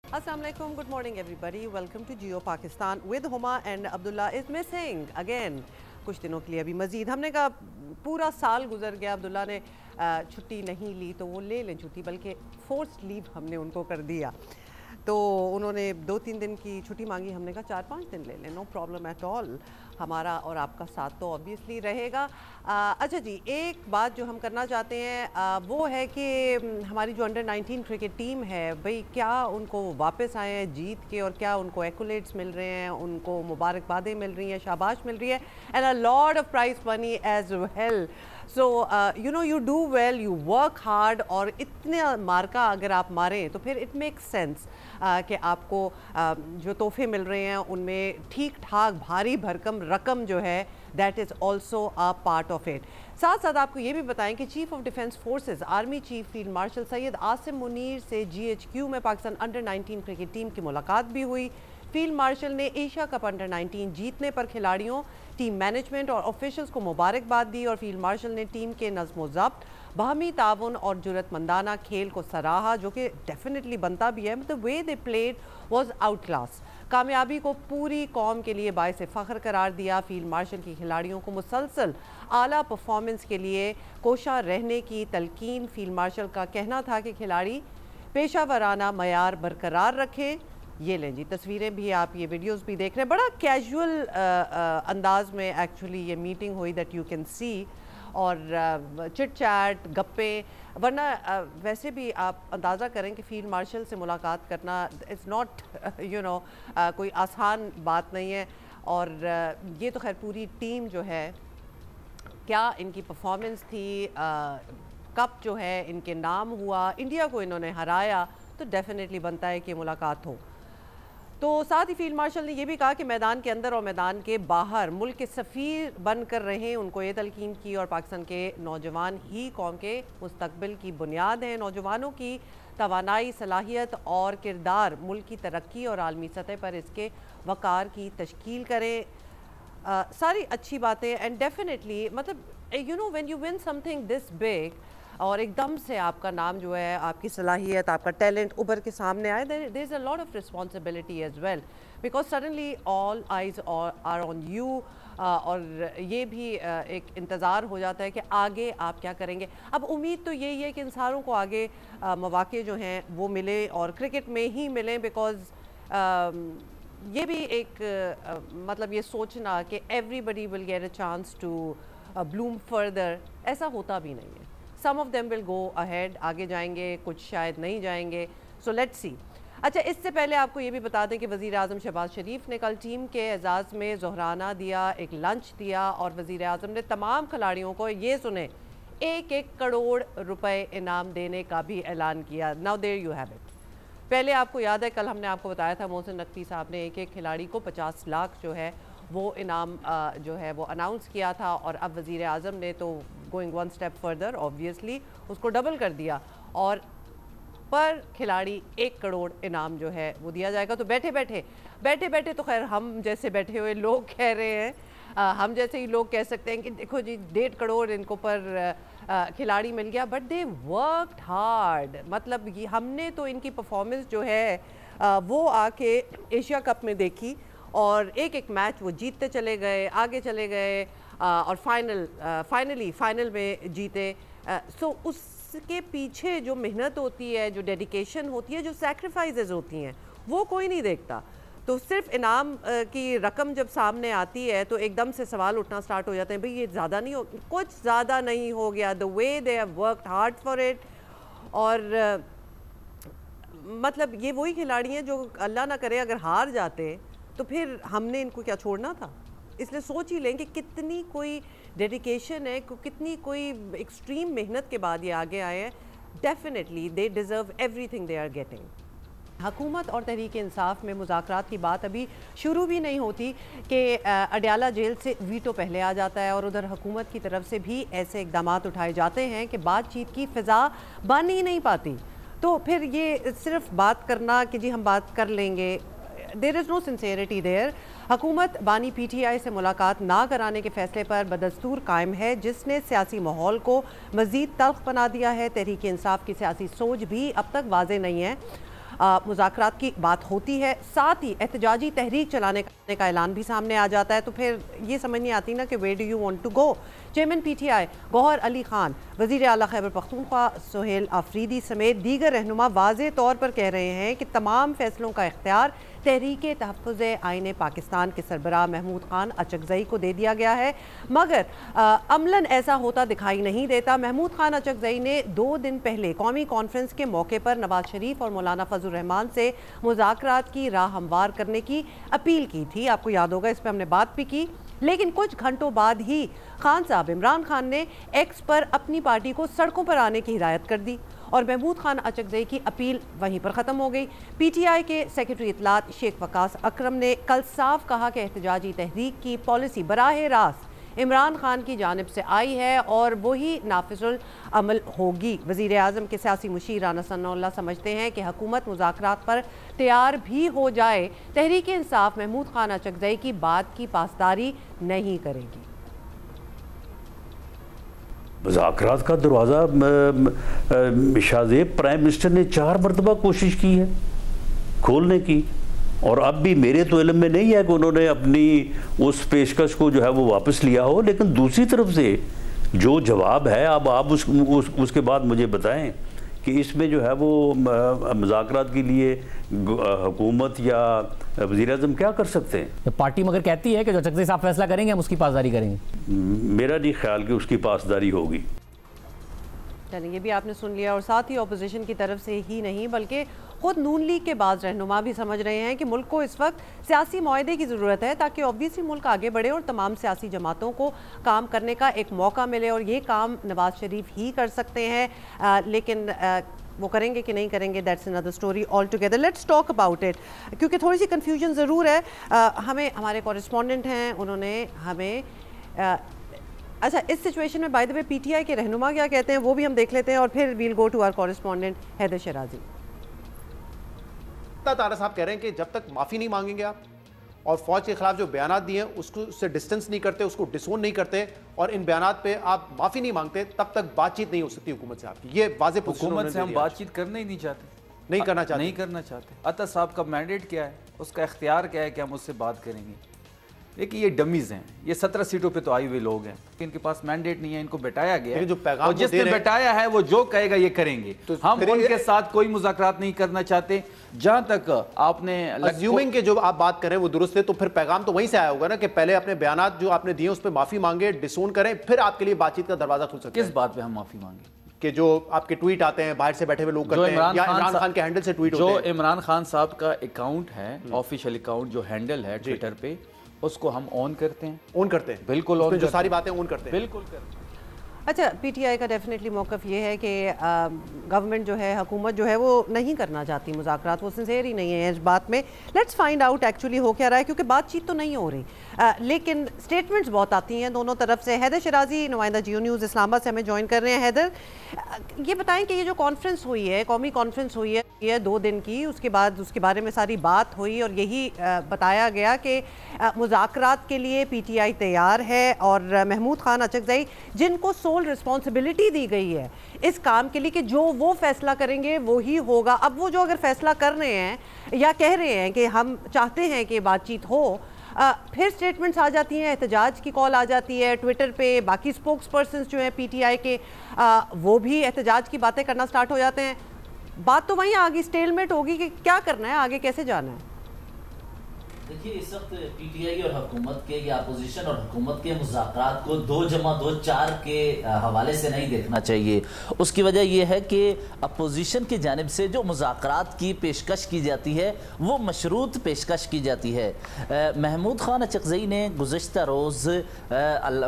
Assalamu alaikum, good morning everybody. Welcome to Geo Pakistan with Huma and Abdullah is missing again. कुछ दिनों के लिए अभी मज़ीद हमने कहा पूरा साल गुजर गया, अब्दुल्ला ने छुट्टी नहीं ली तो वो ले लें छुट्टी, बल्कि फोर्स्ड लीव हमने उनको कर दिया। तो उन्होंने 2-3 दिन की छुट्टी मांगी, हमने कहा 4-5 दिन ले लें, नो प्रॉब्लम एट ऑल, हमारा और आपका साथ तो ऑब्वियसली रहेगा। अच्छा जी, एक बात जो हम करना चाहते हैं वो है कि हमारी जो अंडर 19 क्रिकेट टीम है, भाई क्या उनको वापस आए हैं जीत के, और क्या उनको एक्कोलेट्स मिल रहे हैं, उनको मुबारकबादें मिल रही हैं, शाबाश मिल रही है, and a lot of prize money as well. So you know you do well, you work hard, और इतने मार्का अगर आप मारें तो फिर इट मेक्स सेंस कि आपको जो तोहफे मिल रहे हैं उनमें ठीक ठाक भारी भरकम रकम जो है that is also a part of it. साथ साथ आपको ये भी बताएं कि chief of defence forces army chief field marshal Syed Asim Munir से GHQ में पाकिस्तान अंडर 19 क्रिकेट टीम की मुलाकात भी हुई। फील्ड मार्शल ने एशिया कप अंडर 19 जीतने पर खिलाड़ियों, टीम मैनेजमेंट और ऑफिशियल्स को मुबारकबाद दी, और फील्ड मार्शल ने टीम के नज़्म ज़ब्त, बाहमी ताउन और जुरतमंदाना खेल को सराहा, जो कि डेफिनेटली बनता भी है। The way they played was out class. कामयाबी को पूरी कौम के लिए बाइस फ़ख्र करार दिया। फील्ड मार्शल की खिलाड़ियों को मुसलसल आला परफॉर्मेंस के लिए कोशा रहने की तलकीन। फील्ड मार्शल का कहना था कि खिलाड़ी पेशावराना मयार बरकरार रखें। ये लें जी तस्वीरें भी, आप ये वीडियोस भी देख रहे हैं, बड़ा कैजुअल अंदाज में एक्चुअली ये मीटिंग हुई दैट यू कैन सी, और चिट चैट गप्पे, वरना वैसे भी आप अंदाज़ा करें कि फील्ड मार्शल से मुलाकात करना इट्स नॉट यू नो कोई आसान बात नहीं है। और ये तो खैर पूरी टीम जो है, क्या इनकी परफॉर्मेंस थी, कप जो है इनके नाम हुआ, इंडिया को इन्होंने हराया, तो डेफिनेटली बनता है कि मुलाकात हो। तो साथ ही फील्ड मार्शल ने यह भी कहा कि मैदान के अंदर और मैदान के बाहर मुल्क के सफ़ीर बनकर रहें, उनको ये तलकीन की, और पाकिस्तान के नौजवान ही कौम के मुस्तकबिल की बुनियाद हैं। नौजवानों की तवानाई, सलाहियत और किरदार मुल्क की तरक्की और आलमी सतह पर इसके वक़ार की तश्कील करें। सारी अच्छी बातें, एंड डेफिनेटली मतलब you know when you win something this big, और एकदम से आपका नाम जो है, आपकी सलाहियत, आपका टैलेंट उभर के सामने आए, there is a lot of responsibility as well, because suddenly all eyes are on you, और ये भी एक इंतज़ार हो जाता है कि आगे आप क्या करेंगे। अब उम्मीद तो यही है कि इंसानों को आगे मौक़े जो हैं वो मिले, और क्रिकेट में ही मिलें, बिकॉज ये भी एक मतलब ये सोचना कि everybody will get a chance to bloom further, ऐसा होता भी नहीं है। Some of them will go ahead, आगे जाएंगे, कुछ शायद नहीं जाएंगे, सो लेट्स सी। अच्छा, इससे पहले आपको ये भी बता दें कि वज़ीर आज़म शहबाज शरीफ ने कल टीम के एजाज़ में ज़ोहराना दिया, एक लंच दिया, और वज़ीर आज़म ने तमाम खिलाड़ियों को, ये सुने, 1-1 करोड़ रुपए इनाम देने का भी ऐलान किया। Now there you have it. पहले आपको याद है कल हमने आपको बताया था मोहसिन नकवी साहब ने एक खिलाड़ी को 50 लाख जो है वो इनाम जो है वो अनाउंस किया था, और अब वज़ीर आज़म ने तो going one step further obviously उसको डबल कर दिया, और पर खिलाड़ी 1 करोड़ इनाम जो है वो दिया जाएगा। तो बैठे बैठे तो खैर हम जैसे बैठे हुए लोग कह रहे हैं, हम जैसे ही लोग कह सकते हैं कि देखो जी 1.5 करोड़ इनको पर खिलाड़ी मिल गया, बट दे वर्कड हार्ड। मतलब ये हमने तो इनकी परफॉर्मेंस जो है वो आके एशिया कप में देखी, और एक मैच वो जीतते चले गए, आगे चले गए, और फाइनल में जीते। सो उसके पीछे जो मेहनत होती है, जो डेडिकेशन होती है, जो सैक्रिफाइसेस होती हैं, वो कोई नहीं देखता। तो सिर्फ इनाम की रकम जब सामने आती है तो एकदम से सवाल उठना स्टार्ट हो जाते हैं, भाई ये ज़्यादा नहीं हो, कुछ ज़्यादा नहीं हो गया। The way they have worked hard for it, और मतलब ये वही खिलाड़ी हैं जो अल्लाह ना करे अगर हार जाते तो फिर हमने इनको क्या छोड़ना था। इसलिए सोच ही लें कि कितनी कोई डेडिकेशन है, कितनी कोई एक्सट्रीम मेहनत के बाद ये आगे आए हैं। Definitely they deserve everything they are getting. हुकूमत और तहरीक इंसाफ में मुज़ाकरात की बात अभी शुरू भी नहीं होती कि अडयाला जेल से वीटो पहले आ जाता है, और उधर हुकूमत की तरफ से भी ऐसे इक़दाम उठाए जाते हैं कि बातचीत की फ़िज़ा बन ही नहीं पाती। तो फिर ये सिर्फ बात करना कि जी हम बात कर लेंगे, there is no sincerity there. हुकूमत बानी PTI से मुलाकात ना कराने के फैसले पर बदस्तूर कायम है, जिसने सियासी माहौल को मज़ीद तल्ख बना दिया है। तहरीक इंसाफ की सियासी सोच भी अब तक वाज़ेह नहीं है। मुज़ाकरात की बात होती है, साथ ही एहतजाजी तहरीक चलाने का ऐलान भी सामने आ जाता है, तो फिर ये समझ नहीं आती ना कि where do you want to go. Chairman PTI Gohar Ali Khan, वज़ीर आला खैबर पख्तूनख्वा सोहेल आफरीदी समेत दीगर रहनुमा वाज़े तौर पर कह रहे हैं कि तमाम फैसलों का इख्तियार तहरीके तहफ़्फ़ुज़ आईन पाकिस्तान के सरबराह महमूद खान अचकज़ई को दे दिया गया है, मगर अमलन ऐसा होता दिखाई नहीं देता। महमूद खान अचकज़ई ने 2 दिन पहले कौमी कॉन्फ्रेंस के मौके पर नवाज शरीफ और मौलाना फजल रहमान से मुज़ाकरात की राह हमवार करने की अपील की थी, आपको याद होगा, इस पर हमने बात भी की। लेकिन कुछ घंटों बाद ही खान साहब इमरान खान ने एक्स पर अपनी पार्टी को सड़कों पर आने की हिदायत कर दी और महमूद खान अचकज़ई की अपील वहीं पर ख़त्म हो गई। PTI के सेक्रेटरी इत्तलात शेख वकास अकरम ने कल साफ कहा कि एहतजाजी तहरीक की पॉलिसी बराह रास्त इमरान खान की जानिब से आई है और वही नाफिजुल अमल होगी। वज़ीर आज़म के सियासी मुशीर राना सनाउल्लाह समझते हैं कि हुकूमत मुज़ाकरात पर तैयार भी हो जाए, तहरीक इंसाफ महमूद खान अचकज़ई की बात की पासदारी नहीं करेगी। मुज़ाकरात का दरवाज़ा शाहज़ेब प्राइम मिनिस्टर ने 4 मरतबा कोशिश की है खोलने की, और अब भी मेरे तो इल्म में नहीं है कि उन्होंने अपनी उस पेशकश को जो है वो वापस लिया हो। लेकिन दूसरी तरफ से जो जवाब है, अब आप उसके बाद मुझे बताएं कि इसमें जो है वो मुज़ाकरात के लिए हुकूमत या वज़ीर आज़म क्या कर सकते हैं। पार्टी मगर कहती है कि जो अचकज़ई साहब फैसला करेंगे हम उसकी पासदारी करेंगे। मेरा नहीं ख्याल कि उसकी पासदारी होगी। चलिए, ये भी आपने सुन लिया, और साथ ही अपोजिशन की तरफ से ही नहीं बल्कि खुद नून लीग के बाज़ रहनुमा भी समझ रहे हैं कि मुल्क को इस वक्त सियासी मुआहदे की ज़रूरत है ताकि ऑब्वियसली मुल्क आगे बढ़े और तमाम सियासी जमातों को काम करने का एक मौका मिले, और ये काम नवाज शरीफ ही कर सकते हैं। लेकिन वो करेंगे कि नहीं करेंगे, that's another story all together. Let's talk about it, क्योंकि थोड़ी सी कन्फ्यूजन ज़रूर है। हमें हमारे कॉरेस्पॉन्डेंट हैं, उन्होंने हमें अच्छा इस सिचुएशन में बाय द वे PTI के रहनुमा क्या कहते हैं वो भी हम देख लेते हैं, और फिर we'll go to our correspondent Haider Shirazi. Tara साहब कह रहे हैं कि जब तक माफ़ी नहीं मांगेंगे आप और फौज के खिलाफ जो बयानात दिए हैं उसको उससे डिस्टेंस नहीं करते, उसको डिसोन नहीं करते, और इन बयानात पे आप माफ़ी नहीं मांगते, तब तक बातचीत नहीं हो सकती हुकूमत से आपकी। ये वाज़ेह हुकूमत से हम बातचीत करना ही नहीं चाहते, नहीं करना चाहते। अता साहब का मैंडेट क्या है, उसका इख्तियार क्या है कि हम उससे बात करेंगे। देखिए ये डमीज हैं, ये 17 सीटों पे तो आए हुए लोग हैं, इनके पास मैंडेट नहीं है, इनको बैठाया गया है, जो पैगाम और जिसने बैठाया है वो जो कहेगा ये करेंगे। तो हम उनके साथ कोई मुज़ाकरात नहीं करना चाहते। जहां तक आपने अज्यूमिंग के जो आप बात करें वो दुरुस्त है, तो फिर पैगाम तो वहीं से आया होगा ना कि पहले अपने बयानात जो आपने दिए उस पर माफी मांगे, डिसोन करें, फिर आपके लिए बातचीत का दरवाजा खुल सकता है। किस बात पे हम माफी मांगे? कि जो आपके ट्वीट आते हैं बाहर से बैठे हुए लोग करते हैं, या इमरान खान के हैंडल से ट्वीट होते हैं। जो इमरान खान साहब का अकाउंट है, ऑफिशियल अकाउंट जो हैंडल है ट्विटर पे, उसको हम ऑन करते हैं, बिल्कुल ऑन, जो सारी बातें ऑन करते हैं, बिल्कुल करते हैं। अच्छा, PTI का डेफिनेटली मौक़िफ़ ये है कि गवर्नमेंट जो है, हुकूमत जो है वो नहीं करना चाहती मुज़ाकरात, वो सिंसेयर ही नहीं है इस बात में। लेट्स फाइंड आउट एक्चुअली हो क्या रहा है, क्योंकि बातचीत तो नहीं हो रही, लेकिन स्टेटमेंट्स बहुत आती हैं दोनों तरफ से। हैदर शराजी नुमाइंदा जियो न्यूज़ इस्लामाबाद से हमें ज्वाइन कर रहे हैं। हैदर, ये बताएं कि ये जो कॉन्फ्रेंस हुई है, कौमी कॉन्फ्रेंस हुई है, ये 2 दिन की, उसके बाद उसके बारे में सारी बात हुई और यही बताया गया कि मुज़ाकरात के लिए PTI तैयार है, और महमूद खान अचकज़ई जिनको रिस्पॉन्सिबिलिटी दी गई है इस काम के लिए कि जो वो फैसला करेंगे वो ही होगा। अब वो जो अगर फैसला कर रहे हैं या कह रहे हैं कि हम चाहते हैं कि बातचीत हो, फिर स्टेटमेंट्स आ जाती हैं, एहतजाज की कॉल आ जाती है ट्विटर पे, बाकी स्पोक्स पर्सन्स जो हैं PTI के वो भी एहतजाज की बातें करना स्टार्ट हो जाते हैं। बात तो वहीं आगे स्टेलमेट होगी कि क्या करना है, आगे कैसे जाना है। देखिए, इस वक्त PTI और हुकूमत के या अपोजिशन और हुकूमत के मुज़ाकरात को 2+2=4 के हवाले से नहीं देखना चाहिए। उसकी वजह यह है कि अपोजिशन की जानिब से जो मुज़ाकरात की पेशकश की जाती है वो मशरूत पेशकश की जाती है। महमूद खान अचकज़ई ने गुज़श्ता रोज़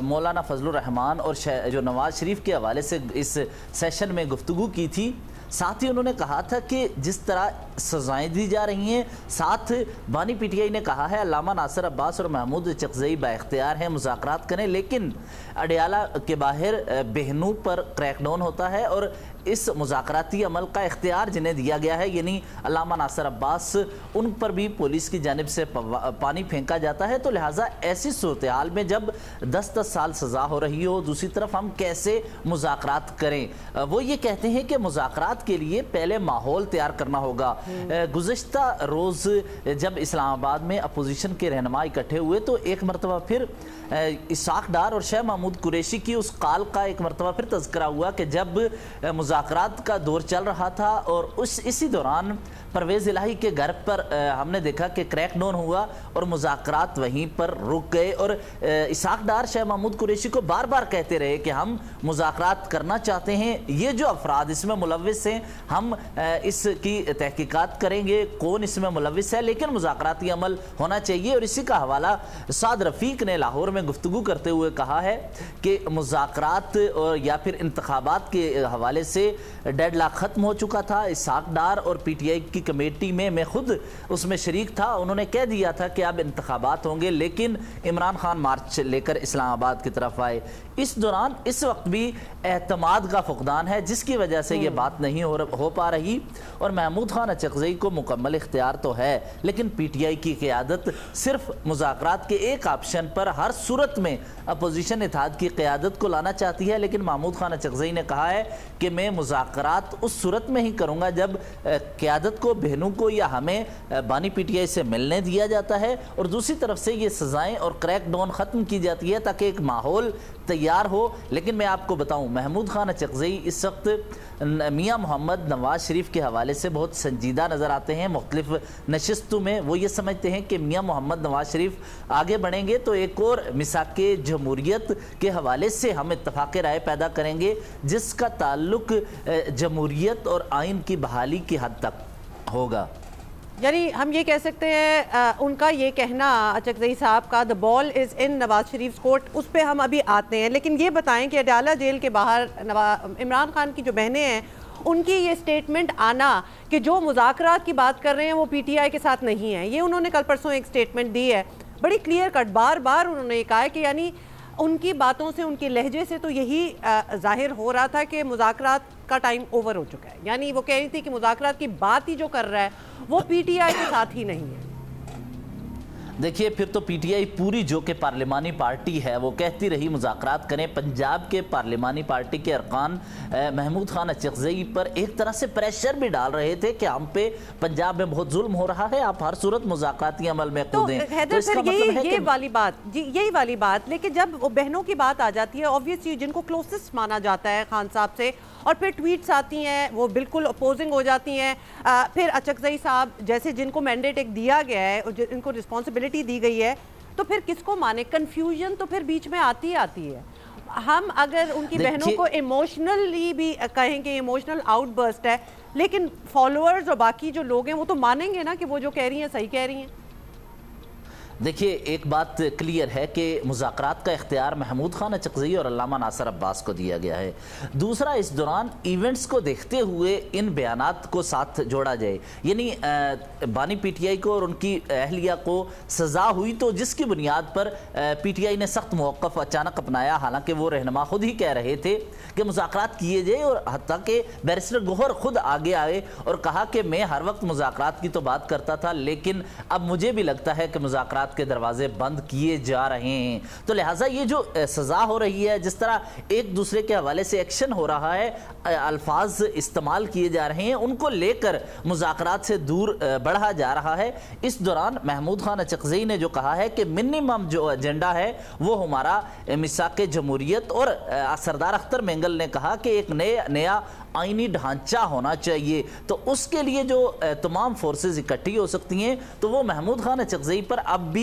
मौलाना फजल रहमान और जो नवाज शरीफ के हवाले से इस सेशन में गुफ्तगू की थी। साथ ही उन्होंने कहा था कि जिस तरह सजाएं दी जा रही हैं, साथ बानी PTI ने कहा है अल्लामा नासिर अब्बास और महमूद अचकज़ई बाइख्तियार हैं मुज़ाकरात करें, लेकिन अडियाला के बाहर बहनू पर क्रैकडाउन होता है और इस मुज़ाकराती अमल का इख्तियार जिन्हें दिया गया है, यानी अल्लामा नासिर अब्बास, उन पर भी पुलिस की जानिब से पानी फेंका जाता है। तो लिहाजा ऐसी सूरत हाल में जब 10-10 साल सज़ा हो रही हो, दूसरी तरफ हम कैसे मुज़ाकरात करें? वो ये कहते हैं कि मुज़ाकरात के लिए पहले माहौल तैयार करना होगा। गुज़श्ता रोज़ जब इस्लामाबाद में अपोजिशन के रहनुमा इकट्ठे हुए तो एक मरतबा फिर इसाक डार और शेख महमूद कुरैशी की उस काल का एक मरतबा फिर तज़किरा हुआ कि जब मुज़ाकरात का दौर चल रहा था और इसी दौरान परवेज़ इलाही के घर पर हमने देखा कि क्रैकडाउन हुआ और मुज़ाकरात वहीं पर रुक गए और इसाक डार शेख महमूद कुरैशी को बार बार कहते रहे कि हम मुज़ाकरात करना चाहते हैं, ये जो अफराद इसमें मुलव्विस हैं हम इसकी तहकीकात करेंगे कौन इसमें मुलव्विस है, लेकिन मुज़ाकराती अमल होना चाहिए। और इसी का हवाला साद रफ़ीक ने लाहौर में गुफ्तगू करते हुए कहा है कि मुज़ाकरात और या फिर इंतखाबात के हवाले से डेडलॉक ख़त्म हो चुका था। इसाक डार और PTI की कमेटी में मैं खुद उसमें शरीक था, उन्होंने कह दिया था कि अब इंतखाबात होंगे, लेकिन इमरान खान मार्च लेकर इस्लामाबाद की तरफ आए। इस दौरान इस वक्त भी एतमाद का फुकदान है जिसकी वजह से ये बात नहीं हो पा रही और महमूद खान अचकज़ई को मुकम्मल इख्तियार तो है, लेकिन PTI की क़यादत सिर्फ मुज़ाकरात के एक ऑप्शन पर हर सूरत में अपोजिशन इत्तेहाद की क़यादत को लाना चाहती है। लेकिन महमूद खान अचकज़ई ने कहा है कि मैं मुज़ाकरात उस सूरत में ही करूँगा जब क़यादत को, बहनों को या हमें बानी PTI से मिलने दिया जाता है और दूसरी तरफ से ये सज़ाएँ और क्रैकडाउन ख़त्म की जाती है ताकि एक माहौल तैयार हो। लेकिन मैं आपको बताऊं, महमूद खान अचकज़ई इस वक्त मियां मोहम्मद नवाज शरीफ के हवाले से बहुत संजीदा नज़र आते हैं। मुख्तलिफ नशिस्तों में वो ये समझते हैं कि मियां मोहम्मद नवाज शरीफ आगे बढ़ेंगे तो एक और मिसाके जमहूरियत के हवाले से हम इत्तफाक़ राय पैदा करेंगे जिसका ताल्लुक जमहूरियत और आइन की बहाली की हद तक होगा। यानी हम ये कह सकते हैं उनका ये कहना अचकज़ई साहब का the ball is in Nawaz Sharif court, उस पर हम अभी आते हैं। लेकिन ये बताएं कि अडाला जेल के बाहर इमरान खान की जो बहनें हैं उनकी ये स्टेटमेंट आना कि जो मुज़ाकरात की बात कर रहे हैं वो PTI के साथ नहीं है, ये उन्होंने कल परसों एक स्टेटमेंट दी है, बड़ी क्लियर कट, बार बार उन्होंने ये कहा है कि यानी उनकी बातों से, उनके लहजे से तो यही जाहिर हो रहा था कि मुज़ाकरात का टाइम ओवर हो चुका है। यानी वो कह रही थी कि मुज़ाकरात की बात ही जो कर रहा है वो PTI के साथ ही नहीं है। देखिए फिर तो PTI पूरी जो कि पार्लिमानी पार्टी है वो कहती रही मुज़ाकरात करें। पंजाब के पार्लिमानी पार्टी के अरकान महमूद खान अचकज़ई पर एक तरह से प्रेशर भी डाल रहे थे कि हम पे पंजाब में बहुत जुल्म हो रहा है, आप हर सूरत मुज़ाकराती अमल में कूदें। तो इसका मतलब है ये वाली बात जी, यही वाली बात। लेकिन जब वो बहनों की बात आ जाती है, ऑब्वियसली जिनको क्लोजेस्ट माना जाता है खान साहब से, और फिर ट्वीट्स आती हैं वो बिल्कुल अपोजिंग हो जाती हैं। फिर अचकज़ई साहब जैसे जिनको मैंडेट एक दिया गया है और जिनको रिस्पॉन्सिबिलिटी दी गई है, तो फिर किसको माने? कन्फ्यूजन तो फिर बीच में आती ही आती है। हम अगर उनकी बहनों को इमोशनली भी कहेंगे, इमोशनल आउटबर्स्ट है, लेकिन फॉलोअर्स और बाकी जो लोग हैं वो तो मानेंगे ना कि वो जो कह रही हैं सही कह रही हैं। देखिए एक बात क्लियर है कि मुज़ाकरात का इख्तियार महमूद खान अचकज़ई और अल्लामा नासिर अब्बास को दिया गया है। दूसरा, इस दौरान इवेंट्स को देखते हुए इन बयानात को साथ जोड़ा जाए, यानी बानी PTI को और उनकी अहलिया को सज़ा हुई तो जिसकी बुनियाद पर PTI ने सख्त मौक़िफ़ अचानक अपनाया, हालांकि वो रहनुमा खुद ही कह रहे थे कि मुज़ाकरात किए जाए और हत्ता कि बैरिस्टर गौहर खुद आगे आए और कहा कि मैं हर वक्त मुज़ाकरात की तो बात करता था, लेकिन अब मुझे भी लगता है कि मुज़ाकरात के दरवाजे बंद किए जा रहे हैं। तो लिहाजा ये जो सज़ा हो रही है, जिस तरह एक दूसरे के हवाले से एक्शन हो रहा है, अल्फाज इस्तेमाल किए जा रहे हैं, उनको लेकर मुज़ाकरात से दूर बढ़ा जा रहा है। इस दौरान महमूद खान अचकज़ई ने जो कहा है कि मिनिमम जो एजेंडा है वो हमारा मिसाक जमहूरियत, और सरदार अख्तर मेंगल ने कहा कि एक नया आईनी ढांचा होना चाहिए, तो उसके लिए जो तमाम फोर्सेस इकट्ठी हो सकती हैं, तो वो महमूद खान अचकज़ई पर अब भी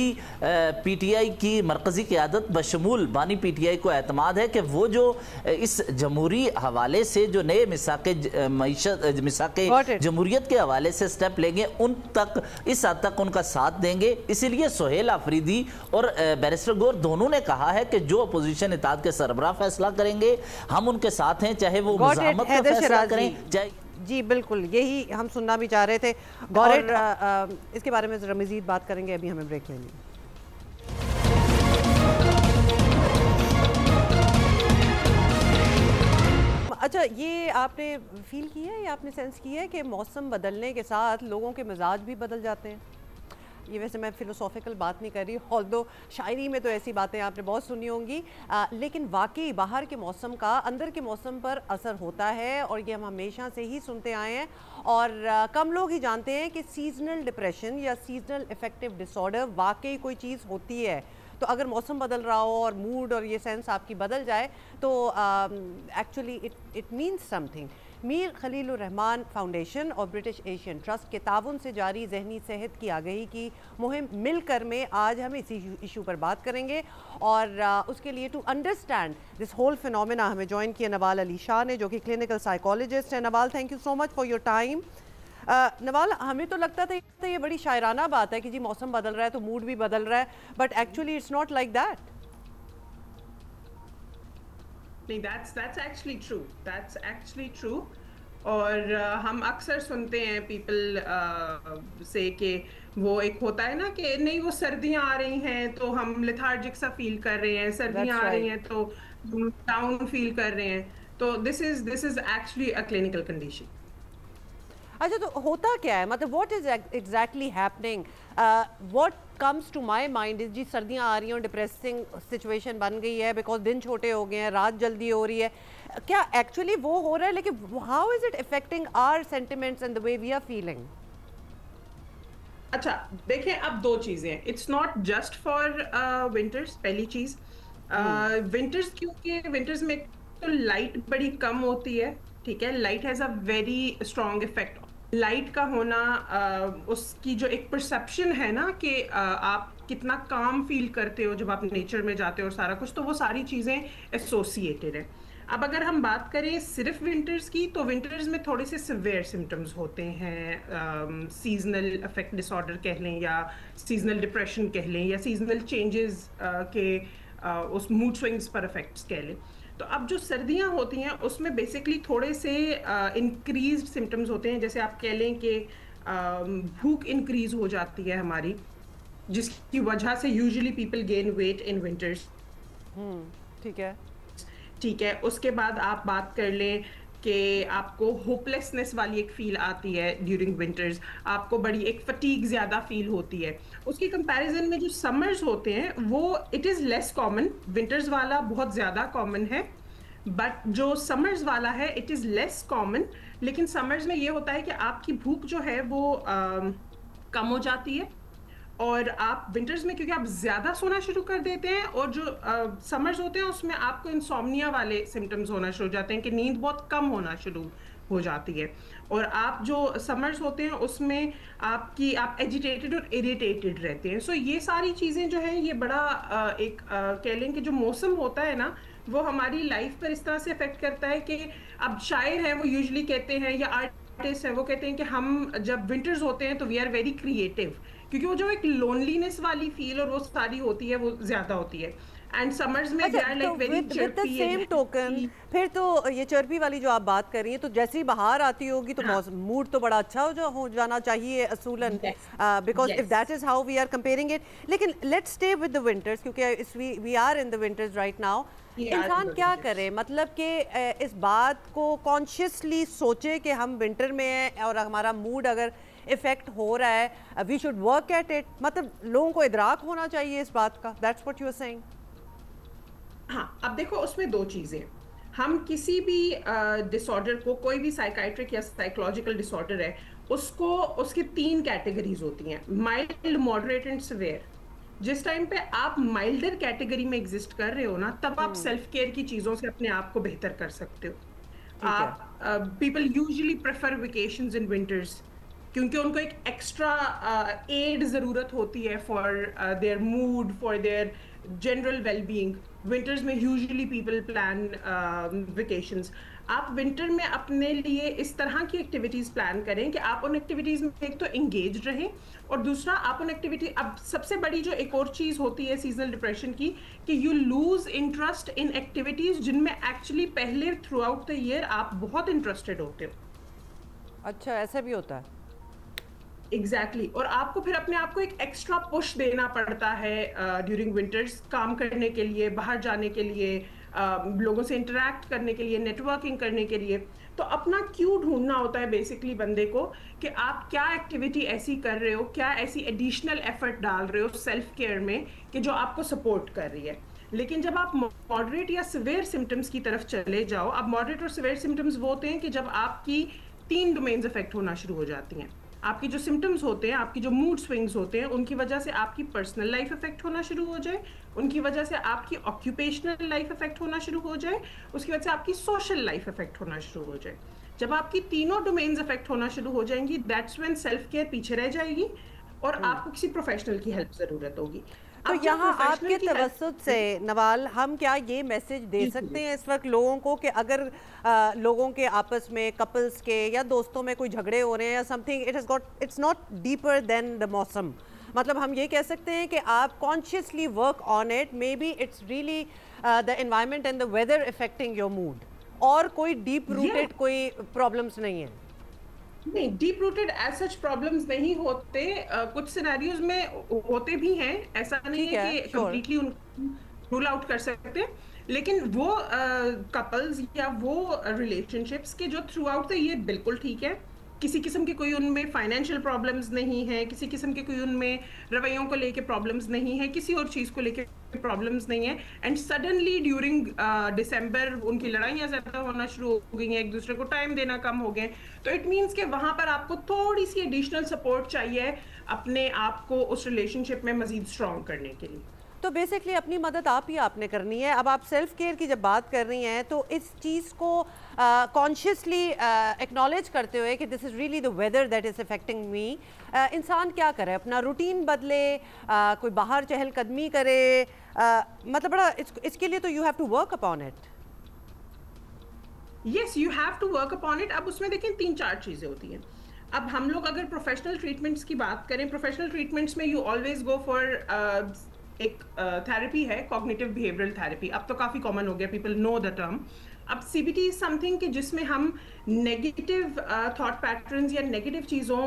PTI की मरकज़ी क़यादत बशमूल बानी PTI को एतमाद है कि वो जो इस जमहूरी हवाले से जो नए मिसाके जमहूरियत के हवाले से स्टेप लेंगे, उन तक इस हद तक उनका साथ देंगे। इसीलिए सोहेल आफरीदी और बैरिस्टर गौर दोनों ने कहा है कि जो अपोजिशन इत्तेहाद के सरबराह फैसला करेंगे हम उनके साथ हैं, चाहे वो मुज़ाहमत का फैसला करें चाहे। जी बिल्कुल, यही हम सुनना भी चाह रहे थे। और इसके बारे में ज़रा मज़ीद बात करेंगे, अभी हमें ब्रेक लेनी है। अच्छा, ये आपने फील किया है या आपने सेंस किया है कि मौसम बदलने के साथ लोगों के मिजाज भी बदल जाते हैं? ये वैसे मैं फ़िलोसॉफ़िकल बात नहीं कर रही, ऑल्दो शायरी में तो ऐसी बातें आपने बहुत सुनी होंगी, लेकिन वाकई बाहर के मौसम का अंदर के मौसम पर असर होता है और ये हम हमेशा से ही सुनते आए हैं। और कम लोग ही जानते हैं कि सीजनल डिप्रेशन या सीजनल अफेक्टिव डिसऑर्डर वाकई कोई चीज़ होती है। तो अगर मौसम बदल रहा हो और मूड और ये सेंस आपकी बदल जाए तो actually it means something. Mir Khalilur Rahman foundation और ब्रिटिश एशियन ट्रस्ट के ताउन से जारी जहनी सेहत की आगाही की मुहिम मिलकर में आज हम इसी इशू पर बात करेंगे। और उसके लिए to understand this whole phenomena हमें ज्वाइन किया नवाल अली शाह ने, जो कि क्लिनिकल साइकोलॉजिस्ट है। Nawal, thank you so much for your time. Nawal, हमें तो लगता था ये बड़ी शायराना बात है कि जी मौसम बदल रहा है तो मूड भी बदल रहा है, but actually it's not like that. नहीं, that's actually true. That's actually true. और हम अक्सर सुनते हैं पीपल से कि वो एक होता है ना कि नहीं वो सर्दियाँ आ रही हैं तो हम लेथार्जिक सा फील कर रहे हैं, सर्दियाँ आ रही हैं तो डाउन फील कर रहे हैं। तो this is actually a clinical condition. अच्छा, तो होता क्या है, मतलब what is exactly happening? What comes to my mind is जी सर्दियाँ आ रही हैं, डिप्रेसिंग सिचुएशन बन गई है बिकॉज दिन छोटे हो गए हैं, रात जल्दी हो रही है, क्या एक्चुअली वो हो रहा है? लेकिन how is it affecting our sentiments and the way we are feeling? अच्छा देखिए, अब दो चीजें, it's not just for winters. पहली चीज, विंटर्स क्योंकि विंटर्स में तो लाइट बड़ी कम होती है, ठीक है, light has a very strong effect. Light का होना, उसकी जो एक परसेप्शन है ना कि आप कितना काम फील करते हो जब आप नेचर में जाते हो और सारा कुछ, तो वो सारी चीज़ें एसोसिएटेड है। अब अगर हम बात करें सिर्फ विंटर्स की, तो विंटर्स में थोड़े से सिवियर सिम्टम्स होते हैं, सीजनल अफेक्ट डिसऑर्डर कह लें या सीजनल डिप्रेशन कह लें या सीजनल चेंजेस के उस मूड स्विंग्स पर इफेक्ट्स कह लें। तो अब जो सर्दियां होती हैं उसमें बेसिकली थोड़े से इंक्रीज्ड सिम्टम्स होते हैं, जैसे आप कह लें कि भूख इंक्रीज हो जाती है हमारी, जिसकी वजह से usually people gain weight in winters. ठीक है। उसके बाद आप बात कर लें कि आपको होपलेसनेस वाली एक फील आती है ड्यूरिंग विंटर्स, आपको बड़ी एक फटीग ज़्यादा फील होती है। उसकी कंपैरिजन में जो समर्स होते हैं वो it is less common, winters वाला बहुत ज़्यादा कॉमन है, बट जो समर्स वाला है इट इज़ लेस कॉमन। लेकिन समर्स में ये होता है कि आपकी भूख जो है वो कम हो जाती है, और आप विंटर्स में क्योंकि आप ज़्यादा सोना शुरू कर देते हैं, और जो समर्स होते हैं उसमें आपको इंसोम्निया वाले सिम्टम्स होना शुरू हो जाते हैं कि नींद बहुत कम होना शुरू हो जाती है। और आप जो समर्स होते हैं उसमें आप एजिटेटेड और इरिटेटेड रहते हैं। सो ये सारी चीज़ें जो हैं ये बड़ा एक कह लें कि जो मौसम होता है ना वो हमारी लाइफ पर इस तरह से अफेक्ट करता है कि अब शायर हैं वो यूजुअली कहते हैं या आर्टिस्ट हैं वो कहते हैं कि हम जब विंटर्स होते हैं तो वी आर वेरी क्रिएटिव, क्योंकि वो जो एक लोनलीनेस वाली फील और वो सारी होती है वो ज्यादा होती है। एंड समर्स में they are like very chirpy. Same token फिर तो ये चर्पी वाली जो आप बात कर रही हैं, तो जैसे ही बाहर आती होगी तो मूड तो बड़ा अच्छा हो जाना चाहिए असूलन, because if that is how we are comparing it. लेकिन let's stay with the winters, क्योंकि we are in the winters right now. इंसान क्या करे, मतलब कि इस बात को कॉन्शियसली सोचे कि हम विंटर में हैं और हमारा मूड अगर इफेक्ट हो रहा है, we should work at it, मतलब लोगों को इदराक होना चाहिए इस बात का। That's what you are saying. हाँ, अब देखो उसमें दो चीजें, हम किसी भी डिसऑर्डर को, कोई भी साइकाइट्रिक या साइकोलॉजिकल डिसऑर्डर है उसको, उसकी 3 कैटेगरीज होती हैं, माइल्ड, मॉडरेट एंड सिवियर। जिस टाइम पे आप माइल्डर कैटेगरी में एग्जिस्ट कर रहे हो ना, तब आप सेल्फ केयर की चीजों से अपने आप को बेहतर कर सकते हो। आप people usually prefer vacations in winters, क्योंकि उनको एक एक्स्ट्रा एड ज़रूरत होती है for their mood, for their general wellbeing. Winters में यूजुअली पीपल प्लान वेकेशंस। आप विंटर में अपने लिए इस तरह की एक्टिविटीज़ प्लान करें कि आप उन एक्टिविटीज़ में एक तो एंगेज रहें, और दूसरा आप उन एक्टिविटी, अब सबसे बड़ी जो एक और चीज़ होती है सीजनल डिप्रेशन की, कि you lose interest in activities जिनमें एक्चुअली पहले थ्रू आउट द ईयर आप बहुत इंटरेस्टेड होते हो। अच्छा, ऐसा भी होता है? एग्जैक्टली। और आपको फिर अपने आप को एक एक्स्ट्रा पुश देना पड़ता है ड्यूरिंग विंटर्स, काम करने के लिए, बाहर जाने के लिए, लोगों से इंटरेक्ट करने के लिए, नेटवर्किंग करने के लिए। तो अपना क्यू ढूंढना होता है बेसिकली बंदे को कि आप क्या एक्टिविटी ऐसी कर रहे हो, क्या ऐसी एडिशनल एफर्ट डाल रहे हो सेल्फ केयर में कि जो आपको सपोर्ट कर रही है। लेकिन जब आप मॉडरेट या सिवियर सिम्टम्स की तरफ चले जाओ, अब मॉडरेट और सिवियर सिम्टम्स वो होते हैं कि जब आपकी 3 डोमेन्स अफेक्ट होना शुरू हो जाती हैं। आपकी जो सिम्टम्स होते हैं, आपकी जो मूड स्विंग्स होते हैं, उनकी वजह से आपकी पर्सनल लाइफ अफेक्ट होना शुरू हो जाए, उनकी वजह से आपकी ऑक्यूपेशनल लाइफ अफेक्ट होना शुरू हो जाए, उसकी वजह से आपकी सोशल लाइफ अफेक्ट होना शुरू हो जाए। जब आपकी तीनों डोमेन्स अफेक्ट होना शुरू हो जाएंगी, दैट्स व्हेन सेल्फ केयर पीछे रह जाएगी और आपको किसी प्रोफेशनल की हेल्प जरूरत होगी। तो यहाँ आपके तवज्जुद से नवाल, हम क्या ये मैसेज दे सकते हैं इस वक्त लोगों को कि अगर लोगों के आपस में, कपल्स के या दोस्तों में कोई झगड़े हो रहे हैं या something, it's not deeper than the मौसम, मतलब हम ये कह सकते हैं कि आप consciously work on it, may be it's really the environment and the weather affecting your mood, और कोई डीप रूटेड कोई प्रॉब्लम्स नहीं है? नहीं, deep rooted as such problems नहीं होते, कुछ सिनेरियोज में होते भी हैं, ऐसा नहीं है कि कंप्लीटली उनको रूल आउट कर सकते, लेकिन वो कपल्स या वो रिलेशनशिप्स के जो थ्रू आउट द ईयर बिल्कुल ठीक है, किसी किस्म के कोई उनमें फाइनेंशियल प्रॉब्लम्स नहीं है, किसी किस्म के कोई उनमें रवैयों को लेके प्रॉब्लम्स नहीं है, किसी और चीज़ को लेके प्रॉब्लम्स नहीं है, एंड सडनली ड्यूरिंग दिसंबर उनकी लड़ाइयाँ ज़्यादा होना शुरू हो गई हैं, एक दूसरे को टाइम देना कम हो गए, तो इट मीन्स कि वहाँ पर आपको थोड़ी सी एडिशनल सपोर्ट चाहिए अपने आप को उस रिलेशनशिप में मज़ीद स्ट्रॉन्ग करने के लिए। तो बेसिकली अपनी मदद आप ही आपने करनी है। अब आप सेल्फ केयर की जब बात कर रही हैं तो इस चीज़ को कॉन्शियसली एक्नॉलेज करते हुए कि this is really the whether that is affecting मी, इंसान क्या करे? अपना रूटीन बदले, कोई बाहर चहलकदमी करे, मतलब बड़ा इसके लिए तो you have to work upon it. Yes, you have to work upon it. अब उसमें देखें 3-4 चीज़ें होती हैं। अब हम लोग अगर प्रोफेशनल ट्रीटमेंट्स की बात करें, प्रोफेशनल ट्रीटमेंट्स में यू ऑलवेज गो फॉर एक थेरेपी है, कॉग्निटिव बिहेवियरल थेरेपी। अब तो काफ़ी कॉमन हो गया, पीपल नो द टर्म। अब CBT इज समथिंग कि जिसमें हम नेगेटिव थॉट पैटर्न्स या नेगेटिव चीज़ों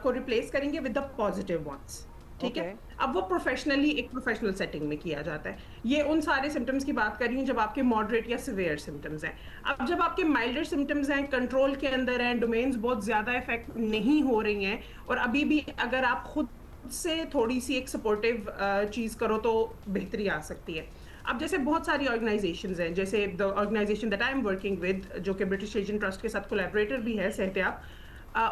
को रिप्लेस करेंगे विद द पॉजिटिव वंस, ठीक है। अब वो प्रोफेशनली एक प्रोफेशनल सेटिंग में किया जाता है। ये उन सारे सिम्टम्स की बात कर रही हूँ जब आपके मॉडरेट या सिवियर सिम्टम्स हैं। अब जब आपके माइल्डर सिम्टम्स हैं, कंट्रोल के अंदर हैं, डोमेन्स बहुत ज़्यादा इफेक्ट नहीं हो रही हैं, और अभी भी अगर आप खुद से थोड़ी सी एक सपोर्टिव चीज़ करो तो बेहतरी आ सकती है। अब जैसे बहुत सारी ऑर्गेनाइजेशंस हैं, जैसे the organisation that I am working with, जो कि ब्रिटिश एशियन ट्रस्ट के साथ कोलैबोरेटर भी है, सेहतियाब,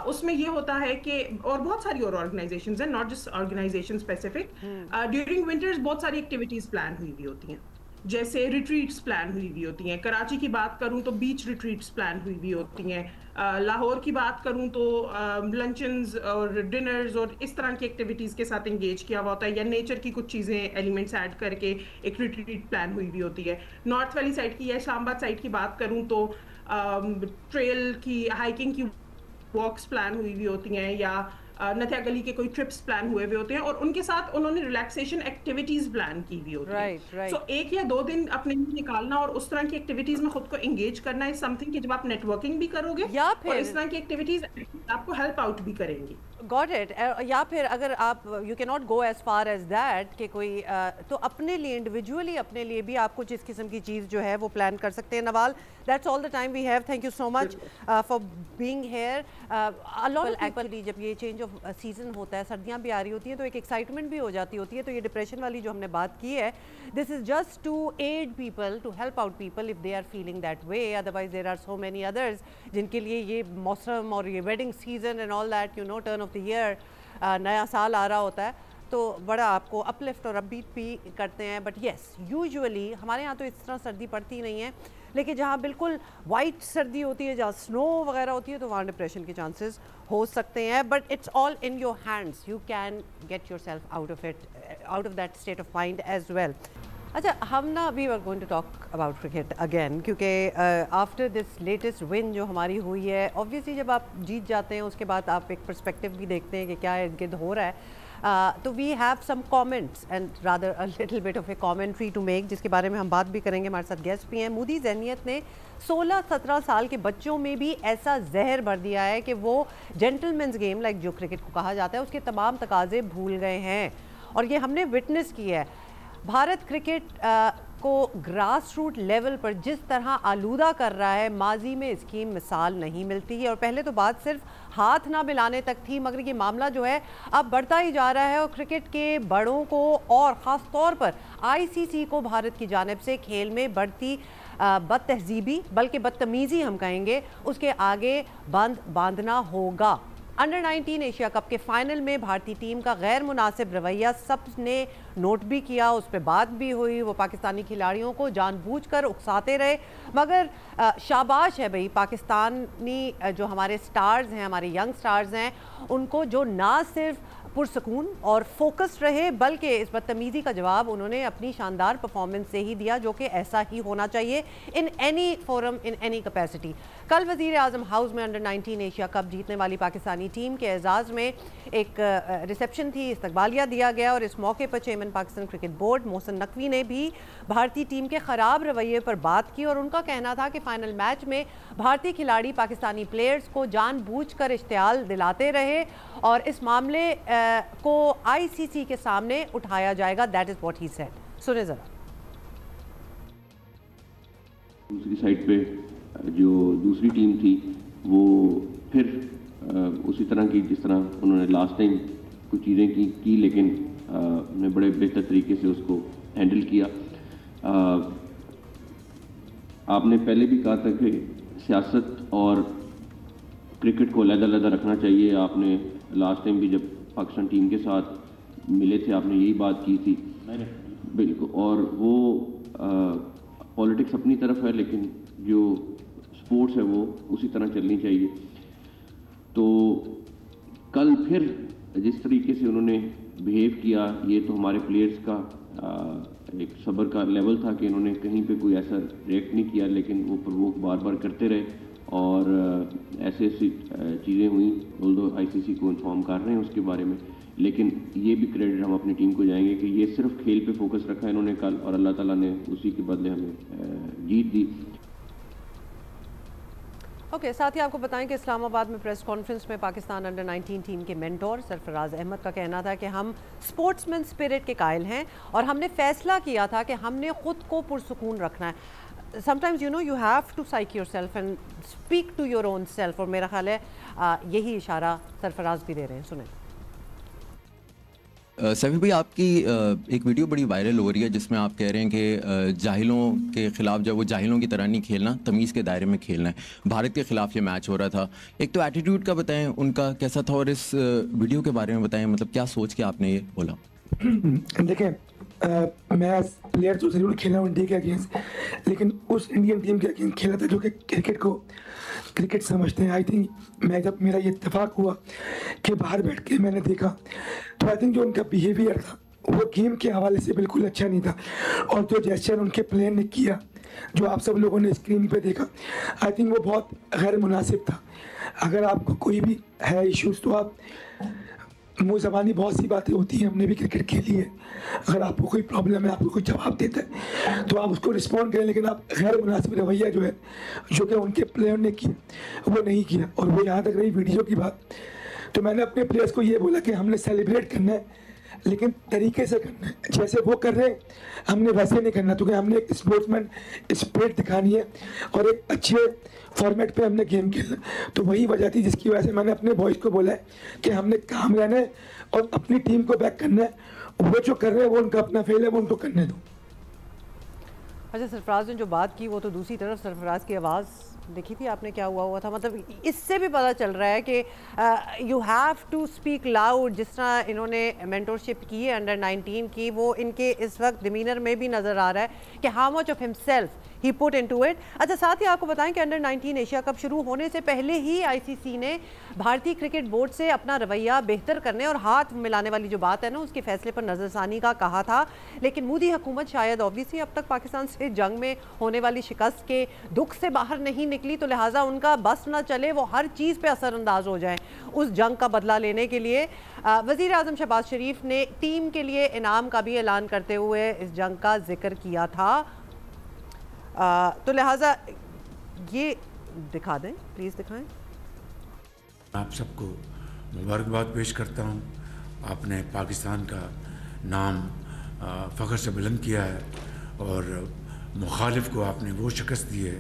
उसमें ये होता है कि, और बहुत सारी और ऑर्गेनाइजेशंस हैं, not just organisation specific, during winters बहुत सारी एक्टिविटीज़ प्लान हुई हुई होती हैं, जैसे रिट्रीट्स प्लान हुई हुई होती हैं। कराची की बात करूं तो बीच रिट्रीट्स प्लान हुई हुई होती हैं। लाहौर की बात करूं तो लंचन्स और डिनर्स और इस तरह की एक्टिविटीज़ के साथ इंगेज किया हुआ होता है, या नेचर की कुछ चीज़ें, एलिमेंट्स ऐड करके एक रिट्रीट प्लान हुई हुई होती है। नॉर्थ वैली साइड की या इस्लामाबाद साइड की बात करूं तो ट्रेल की, हाइकिंग की वॉक्स प्लान हुई हुई होती हैं, या नथिया गली के कोई ट्रिप्स प्लान हुए हुए होते हैं, और उनके साथ उन्होंने रिलैक्सेशन एक्टिविटीज प्लान की हुई होती है। सो 1 या 2 दिन अपने लिए निकालना और उस तरह की एक्टिविटीज में खुद को एंगेज करना इज समथिंग कि जब आप नेटवर्किंग भी करोगे या फिर इस तरह की एक्टिविटीज आपको हेल्प आउट भी करेंगी। Got it. या फिर अगर आप, you can not go as far as that कि कोई तो अपने लिए इंडिविजुअली, अपने लिए भी आप कुछ इस किस्म की चीज़ जो है वो प्लान कर सकते हैं। Nawal, that's all the time we have. Thank you so much for being here. A lot actually जब ये चेंज ऑफ सीजन होता है, सर्दियाँ भी आ रही होती हैं, तो एक एक्साइटमेंट भी हो जाती होती है। तो ये डिप्रेशन वाली जो हमने बात की है, this is just to aid people, to help out people if they are feeling that way. Otherwise there are so many others जिनके लिए ये मौसम और ये wedding season and all that, you know, turn of the year, नया साल आ रहा होता है, तो बड़ा आपको अपलिफ्ट और अपबीट भी करते हैं। बट येस, यूजुअली हमारे यहाँ तो इस तरह सर्दी पड़ती नहीं है, लेकिन जहाँ बिल्कुल वाइट सर्दी होती है, जहाँ स्नो वगैरह होती है, तो वहाँ डिप्रेशन के चांसेस हो सकते हैं। But it's all in your hands, you can get yourself out of it, out of that state of mind as well. अच्छा, हम ना we are going to talk about cricket again, क्योंकि after this latest win जो हमारी हुई है, obviously जब आप जीत जाते हैं उसके बाद आप एक पर्सपेक्टिव भी देखते हैं कि क्या इर्द गिर्द हो रहा है। तो we have some comments and rather a little bit of a commentary to make, जिसके बारे में हम बात भी करेंगे। हमारे साथ गेस्ट भी हैं। मोदी जहनियत ने 16-17 साल के बच्चों में भी ऐसा जहर भर दिया है कि वो जेंटलमैन्स गेम, लाइक जो क्रिकेट को कहा जाता है, उसके तमाम तकाजे भूल गए हैं, और ये हमने विटनेस किया है। भारत क्रिकेट को ग्रास रूट लेवल पर जिस तरह आलूदा कर रहा है, माजी में इसकी मिसाल नहीं मिलती है। और पहले तो बात सिर्फ हाथ ना मिलाने तक थी, मगर ये मामला जो है अब बढ़ता ही जा रहा है और क्रिकेट के बड़ों को और ख़ास तौर पर ICC को भारत की जानिब से खेल में बढ़ती बदतहजीबी, बल्कि बदतमीज़ी हम कहेंगे, उसके आगे बंद बांधना होगा। अंडर 19 एशिया कप के फाइनल में भारतीय टीम का गैर मुनासिब रवैया सबने नोट भी किया, उस पर बात भी हुई। वो पाकिस्तानी खिलाड़ियों को जानबूझकर उकसाते रहे, मगर शाबाश है भाई पाकिस्तानी जो हमारे स्टार्स हैं, हमारे यंग स्टार्स हैं, उनको जो ना सिर्फ पुरसकून और फोकस्ड रहे, बल्कि इस बदतमीज़ी का जवाब उन्होंने अपनी शानदार परफॉर्मेंस से ही दिया, जो कि ऐसा ही होना चाहिए in any forum, in any capacity. कल वज़ीर आज़म हाउस में अंडर 19 एशिया कप जीतने वाली पाकिस्तानी टीम के एजाज़ में एक रिसेप्शन थी, इस्तकबालिया दिया गया और इस मौके पर chairman Pakistan cricket board Mohsin Naqvi ने भी भारतीय टीम के ख़राब रवैये पर बात की और उनका कहना था कि फ़ाइनल मैच में भारतीय खिलाड़ी पाकिस्तानी प्लेयर्स को जानबूझकर इश्तियाल दिलाते रहे और इस मामले को ICC के सामने उठाया जाएगा। That is what he said. सुने ज़रा। दूसरी साइड पे जो दूसरी टीम थी वो फिर उसी तरह की जिस तरह उन्होंने लास्ट टाइम कुछ चीज़ें की लेकिन उन्होंने बड़े बेहतर तरीके से उसको हैंडल किया। आपने पहले भी कहा था कि सियासत और क्रिकेट को अलग-अलग रखना चाहिए। आपने लास्ट टाइम भी जब पाकिस्तान टीम के साथ मिले थे आपने यही बात की थी बिल्कुल। और वो पॉलिटिक्स अपनी तरफ है लेकिन जो स्पोर्ट्स है वो उसी तरह चलनी चाहिए। तो कल फिर जिस तरीके से उन्होंने बिहेव किया, ये तो हमारे प्लेयर्स का एक सब्र का लेवल था कि उन्होंने कहीं पे कोई ऐसा रिएक्ट नहीं किया, लेकिन वो प्रवोक बार बार करते रहे और ऐसी चीज़ें हुई। ऑल्दो ICC को इन्फॉर्म कर रहे हैं उसके बारे में, लेकिन ये भी क्रेडिट हम अपनी टीम को जाएंगे कि ये सिर्फ खेल पे फोकस रखा इन्होंने कल और अल्लाह ताला ने उसी के बदले हमें जीत दी। ओके, साथ ही आपको बताएं कि इस्लामाबाद में प्रेस कॉन्फ्रेंस में पाकिस्तान अंडर 19 टीम के मेंटोर सरफराज अहमद का कहना था कि हम स्पोर्ट्समैन स्पिरिट के कायल हैं और हमने फैसला किया था कि हमने ख़ुद को पुरसुकून रखना है। Sometimes you know you have to psych yourself and speak to your own self, और मेरा ख्याल है यही इशारा सरफराज भी दे रहे हैं। सुने। सैफी भाई, आपकी एक वीडियो बड़ी वायरल हो रही है जिसमें आप कह रहे हैं कि जाहिलों के ख़िलाफ़ जब वो जाहिलों की तरह नहीं खेलना, तमीज़ के दायरे में खेलना है। भारत के ख़िलाफ़ ये मैच हो रहा था। एक तो एटीट्यूड का बताएं उनका कैसा था और इस वीडियो के बारे में बताएं, मतलब क्या सोच के आपने ये बोला? देखें, मैं प्लेयर तो ज़रूर खेला हूँ इंडिया के अगेंस्ट, लेकिन उस इंडियन टीम के अगेंस्ट खेला था जो कि क्रिकेट समझते हैं। आई थिंक मैं जब मेरा ये इत्तेफाक हुआ कि बाहर बैठ के मैंने देखा तो आई थिंक जो उनका बिहेवियर था वो गेम के हवाले से बिल्कुल अच्छा नहीं था, और जो जेस्चर उनके प्लेयर ने किया जो आप सब लोगों ने स्क्रीन पे देखा, आई थिंक वो बहुत गैर मुनासिब था। अगर आपको कोई भी है इश्यूज़ तो आप मुँह ज़बानी बहुत सी बातें होती हैं, हमने भी क्रिकेट खेली है। अगर आपको कोई प्रॉब्लम है, आपको कोई जवाब देता है तो आप उसको रिस्पॉन्ड करें, लेकिन आप गैर मुनासिब रवैया जो है जो कि उनके प्लेयर ने किया वो नहीं किया। और वो यहाँ तक रही वीडियो की बात, तो मैंने अपने प्लेयर्स को ये बोला कि हमने सेलिब्रेट करना है लेकिन तरीके से करना है। जैसे वो कर रहे हैं हमने वैसे नहीं करना, क्योंकि हमने एक स्पोर्ट्समैन स्पिरिट दिखानी है और एक अच्छे फॉर्मेट पे हमने गेम खेलना। तो वही वजह थी जिसकी वजह से मैंने अपने बॉयज़ को बोला है कि हमने काम रहना है और अपनी टीम को बैक करना है। वो जो कर रहे हैं वो उनका अपना फेल है, वो उनको करने दो। अच्छा, सरफराज ने जो बात की वो तो दूसरी तरफ सरफराज की आवाज़ देखी थी आपने, क्या हुआ था? मतलब इससे भी पता चल रहा है कि you have to speak loud. जिस तरह इन्होंने मेंटोरशिप की है अंडर 19 की, वो इनके इस वक्त डिमीनर में भी नज़र आ रहा है कि how much of himself he put into it. अच्छा, साथ ही आपको बताएं कि अंडर 19 एशिया कप शुरू होने से पहले ही ICC ने भारतीय क्रिकेट बोर्ड से अपना रवैया बेहतर करने और हाथ मिलाने वाली जो बात है ना उसके फैसले पर नज़रसानी का कहा था, लेकिन मोदी हुकूमत शायद ऑब्वियसली अब तक पाकिस्तान से जंग में होने वाली शिकस्त के दुख से बाहर नहीं निकली, तो लिहाजा उनका बस ना चले, वो हर चीज़ पे असरअंदाज हो जाए उस जंग का बदला लेने के लिए। वज़ीर आज़म शहबाज शरीफ ने टीम के लिए इनाम का भी ऐलान करते हुए इस जंग का जिक्र किया था। तो लिहाजा ये दिखा दें, प्लीज़ दिखाएं। आप सबको मुबारकबाद पेश करता हूँ। आपने पाकिस्तान का नाम फ़ख्र से बुलंद किया है और मुखालिफ को आपने वो शिकस्त दी है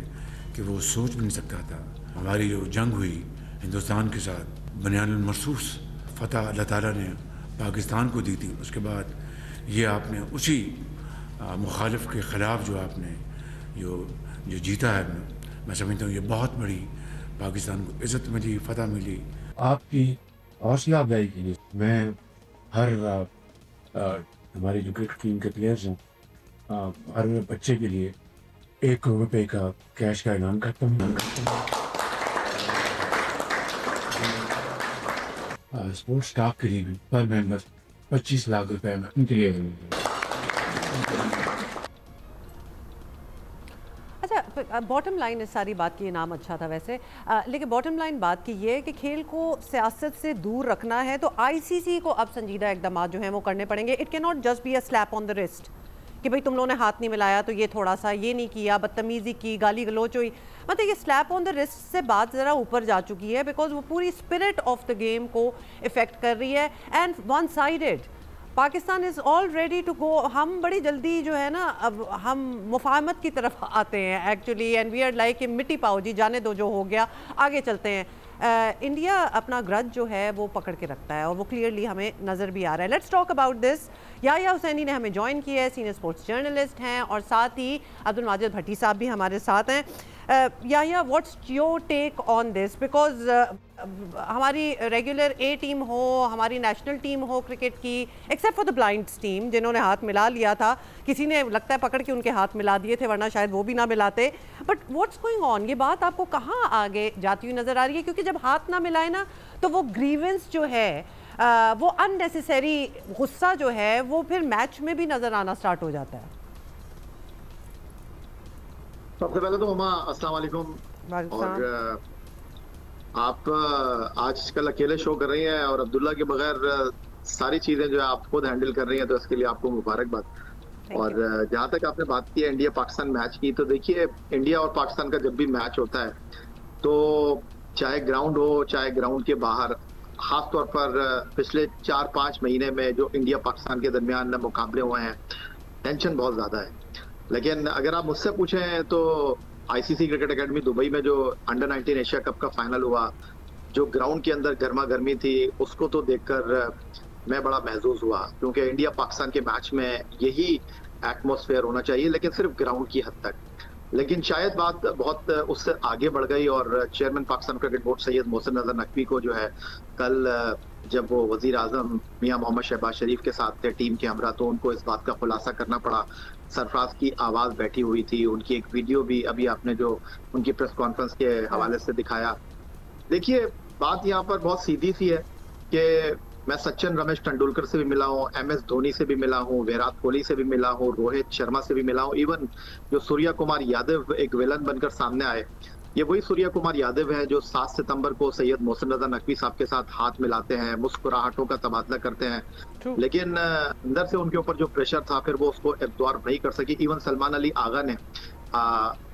कि वो सोच भी नहीं सकता था। हमारी जो जंग हुई हिंदुस्तान के साथ, बुनियानुल मरसूस फतह अल्लाह ताला ने पाकिस्तान को दी थी। उसके बाद ये आपने उसी मुखालिफ के ख़िलाफ़ जो आपने जो जीता है, मैं समझता हूँ ये बहुत बड़ी पाकिस्तान को इज़्ज़त मिली, फतह मिली। आपकी हौसला अफजाई के लिए मैं हर हमारी जो क्रिकेट टीम के प्लेयर्स हैं, हर बच्चे के लिए ₹1 का कैश का ऐलान करता हूँ। स्पोर्ट्स स्टाफ के लिए भी पर मेंबर 25 लाख रुपए में उनके लिए। अच्छा, बॉटम लाइन इस सारी बात की, नाम अच्छा था वैसे, लेकिन बॉटम लाइन बात की ये है कि खेल को सियासत से दूर रखना है तो आईसीसी को अब संजीदा इकदाम जो हैं वो करने पड़ेंगे। It can not just be a slap on the wrist कि भाई तुम लोगों ने हाथ नहीं मिलाया तो ये थोड़ा सा ये नहीं किया, बदतमीज़ी की, गाली गलोच हुई। मतलब ये स्लैप ऑन द रिस्ट से बात ज़रा ऊपर जा चुकी है, बिकॉज वो पूरी स्पिरिट ऑफ द गेम को इफ़ेक्ट कर रही है and one sided. Pakistan is all ready to go. हम बड़ी जल्दी जो है ना, अब हम मुफाहमत की तरफ आते हैं actually, and we are like मिट्टी पाओ जी, जाने दो जो हो गया, आगे चलते हैं। इंडिया अपना ग्रज जो है वो पकड़ के रखता है और वो क्लियरली हमें नज़र भी आ रहा है। Let's talk about this. Yahya Husaini ने हमें ज्वाइन किया है, सीनियर स्पोर्ट्स जर्नलिस्ट हैं, और साथ ही अब्दुल माजिद भट्टी साहब भी हमारे साथ हैं। Yahya, what's your take on this? Because हमारी रेगुलर ए टीम हो, हमारी नेशनल टीम हो क्रिकेट की, except for the blinds team जिन्होंने हाथ मिला लिया था, किसी ने लगता है पकड़ के उनके हाथ मिला दिए थे, वरना शायद वो भी ना मिलाते। But what's going on? ये बात आपको कहाँ आगे जाती हुई नज़र आ रही है? क्योंकि जब हाथ ना मिलाए ना तो वो ग्रीवेंस जो है, वो अननेसेसरी गुस्सा जो है वो फिर मैच में भी नज़र आना स्टार्ट हो जाता है। सबसे पहले तो ममा अस्सलाम वालेकुम। और आप आज कल अकेले शो कर रही हैं और अब्दुल्ला के बगैर सारी चीजें जो है आप खुद हैंडल कर रही हैं, तो इसके लिए आपको मुबारकबाद। और जहाँ तक आपने बात की है इंडिया पाकिस्तान मैच की, तो देखिए इंडिया और पाकिस्तान का जब भी मैच होता है तो चाहे ग्राउंड हो चाहे ग्राउंड के बाहर, खास तौर पर पिछले 4-5 महीने में जो इंडिया पाकिस्तान के दरमियान मुकाबले हुए हैं, टेंशन बहुत ज्यादा है। लेकिन अगर आप मुझसे पूछें तो आईसीसी क्रिकेट एकेडमी दुबई में जो अंडर 19 एशिया कप का फाइनल हुआ, जो ग्राउंड के अंदर गर्मा गर्मी थी, उसको तो देखकर मैं बड़ा महसूस हुआ, क्योंकि इंडिया पाकिस्तान के मैच में यही एटमॉस्फेयर होना चाहिए, लेकिन सिर्फ ग्राउंड की हद तक। लेकिन शायद बात बहुत उससे आगे बढ़ गई और chairman Pakistan cricket board Syed Mohsin नजर नकवी को जो है कल जब वो वजीर आजम मियां मोहम्मद शहबाज शरीफ के साथ थे टीम के हमरा, तो उनको इस बात का खुलासा करना पड़ा। सरफराज की आवाज बैठी हुई थी, उनकी एक वीडियो भी अभी आपने जो उनकी प्रेस कॉन्फ्रेंस के हवाले से दिखाया। देखिए बात यहाँ पर बहुत सीधी सी है कि मैं सचिन रमेश तेंदुलकर से भी मिला हूँ, MS धोनी से भी मिला हूँ, विराट कोहली से भी मिला हूँ, रोहित शर्मा से भी मिला हूँ, इवन जो सूर्या कुमार यादव एक विलन बनकर सामने आए, ये वही सूर्या कुमार यादव है जो 7 सितंबर को सैयद मोहसिन नजर नकवी साहब के साथ हाथ मिलाते हैं, मुस्कुराहटों का तबादला करते हैं, लेकिन अंदर से उनके ऊपर जो प्रेशर था फिर वो उसको एब्जॉर्ब नहीं कर सकी। इवन सलमान अली आगा ने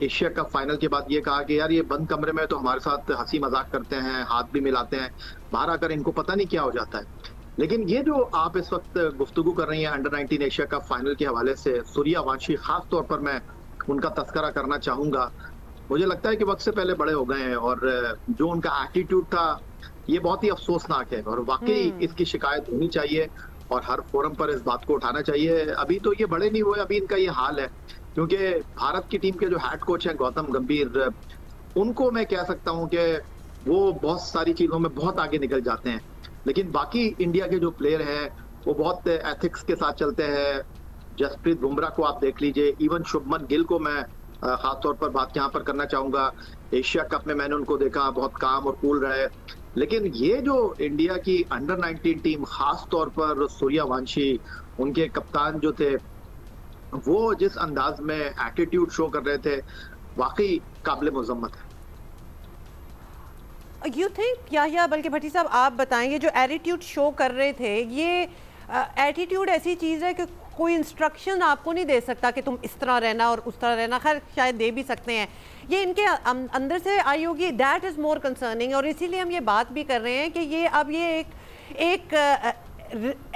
एशिया कप फाइनल के बाद ये कहा कि यार ये बंद कमरे में तो हमारे साथ हंसी मजाक करते हैं, हाथ भी मिलाते हैं, बाहर आकर इनको पता नहीं क्या हो जाता है। लेकिन ये जो आप इस वक्त गुफ्तगू कर रही हैं अंडर 19 एशिया कप फाइनल के हवाले से, सूर्यवंशी खास तौर पर मैं उनका तस्करा करना चाहूंगा। मुझे लगता है कि वक्त से पहले बड़े हो गए हैं और जो उनका एटीट्यूड था ये बहुत ही अफसोसनाक है और वाकई इसकी शिकायत होनी चाहिए और हर फोरम पर इस बात को उठाना चाहिए। अभी तो ये बड़े नहीं हुए, अभी इनका ये हाल है, क्योंकि भारत की टीम के जो हेड कोच हैं गौतम गंभीर, उनको मैं कह सकता हूँ कि वो बहुत सारी चीजों में बहुत आगे निकल जाते हैं, लेकिन बाकी इंडिया के जो प्लेयर हैं वो बहुत एथिक्स के साथ चलते हैं। जसप्रीत बुमराह को आप देख लीजिए, इवन शुभमन गिल को मैं खास तौर पर बात यहाँ पर करना चाहूंगा। एशिया कप में मैंने उनको देखा, बहुत काम और कूल रहे। लेकिन ये जो इंडिया की अंडर 19 टीम, खास तौर पर सूर्यवंशी, उनके कप्तान जो थे, वो जिस अंदाज में एटीट्यूड शो कर रहे थे, वाकई काबिल मुज़म्मत है। यू थिंक या बल्कि भट्टी साहब आप बताएंगे, जो एटीट्यूड शो कर रहे थे, ये एटीट्यूड ऐसी चीज़ है कि कोई इंस्ट्रक्शन आपको नहीं दे सकता कि तुम इस तरह रहना और उस तरह रहना, खैर शायद दे भी सकते हैं, ये इनके अंदर से आई होगी। That is more concerning. और इसीलिए हम ये बात भी कर रहे हैं कि ये अब ये एक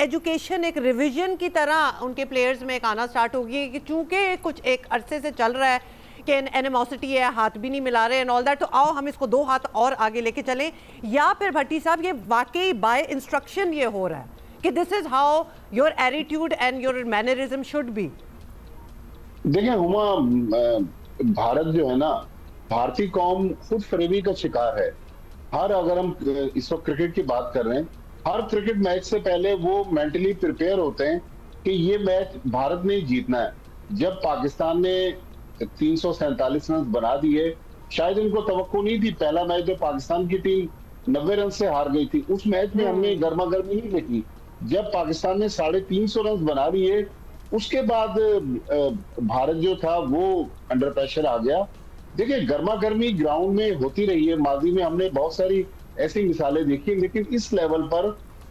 एजुकेशन, एक रिवीजन की तरह उनके प्लेयर्स में एक आना स्टार्ट होगी कि चूंकि कुछ एक अरसे से चल रहा है कि एनिमोसिटी है, हाथ भी नहीं मिला रहे एंड ऑल दैट, तो आओ हम इसको 2 हाथ और आगे लेके चलें, या फिर भट्टी साहब ये वाकई बाय इंस्ट्रक्शन ये हो रहा है कि this is how your attitude and your mannerism should be? देखिए हुमा, भारत जो है ना, भारतीय कौम खुद फरेबी का शिकार है। अगर हम इस वक्त क्रिकेट की बात कर रहे हैं, हर क्रिकेट मैच से पहले वो मेंटली प्रिपेयर होते हैं कि ये मैच भारत ने जीतना है। जब पाकिस्तान ने 347 रन बना दिए, शायद उनको तवक्को नहीं थी। पहला मैच जो पाकिस्तान की टीम 90 रन से हार गई थी, उस मैच में हमने गर्मा गर्मी नहीं देखी। जब पाकिस्तान ने 350 रन बना दिए, उसके बाद भारत जो था वो अंडर प्रेशर आ गया। देखिए, गर्मा गर्मी ग्राउंड में होती रही है, माजी में हमने बहुत सारी ऐसी मिसालें देखी, लेकिन इस लेवल पर,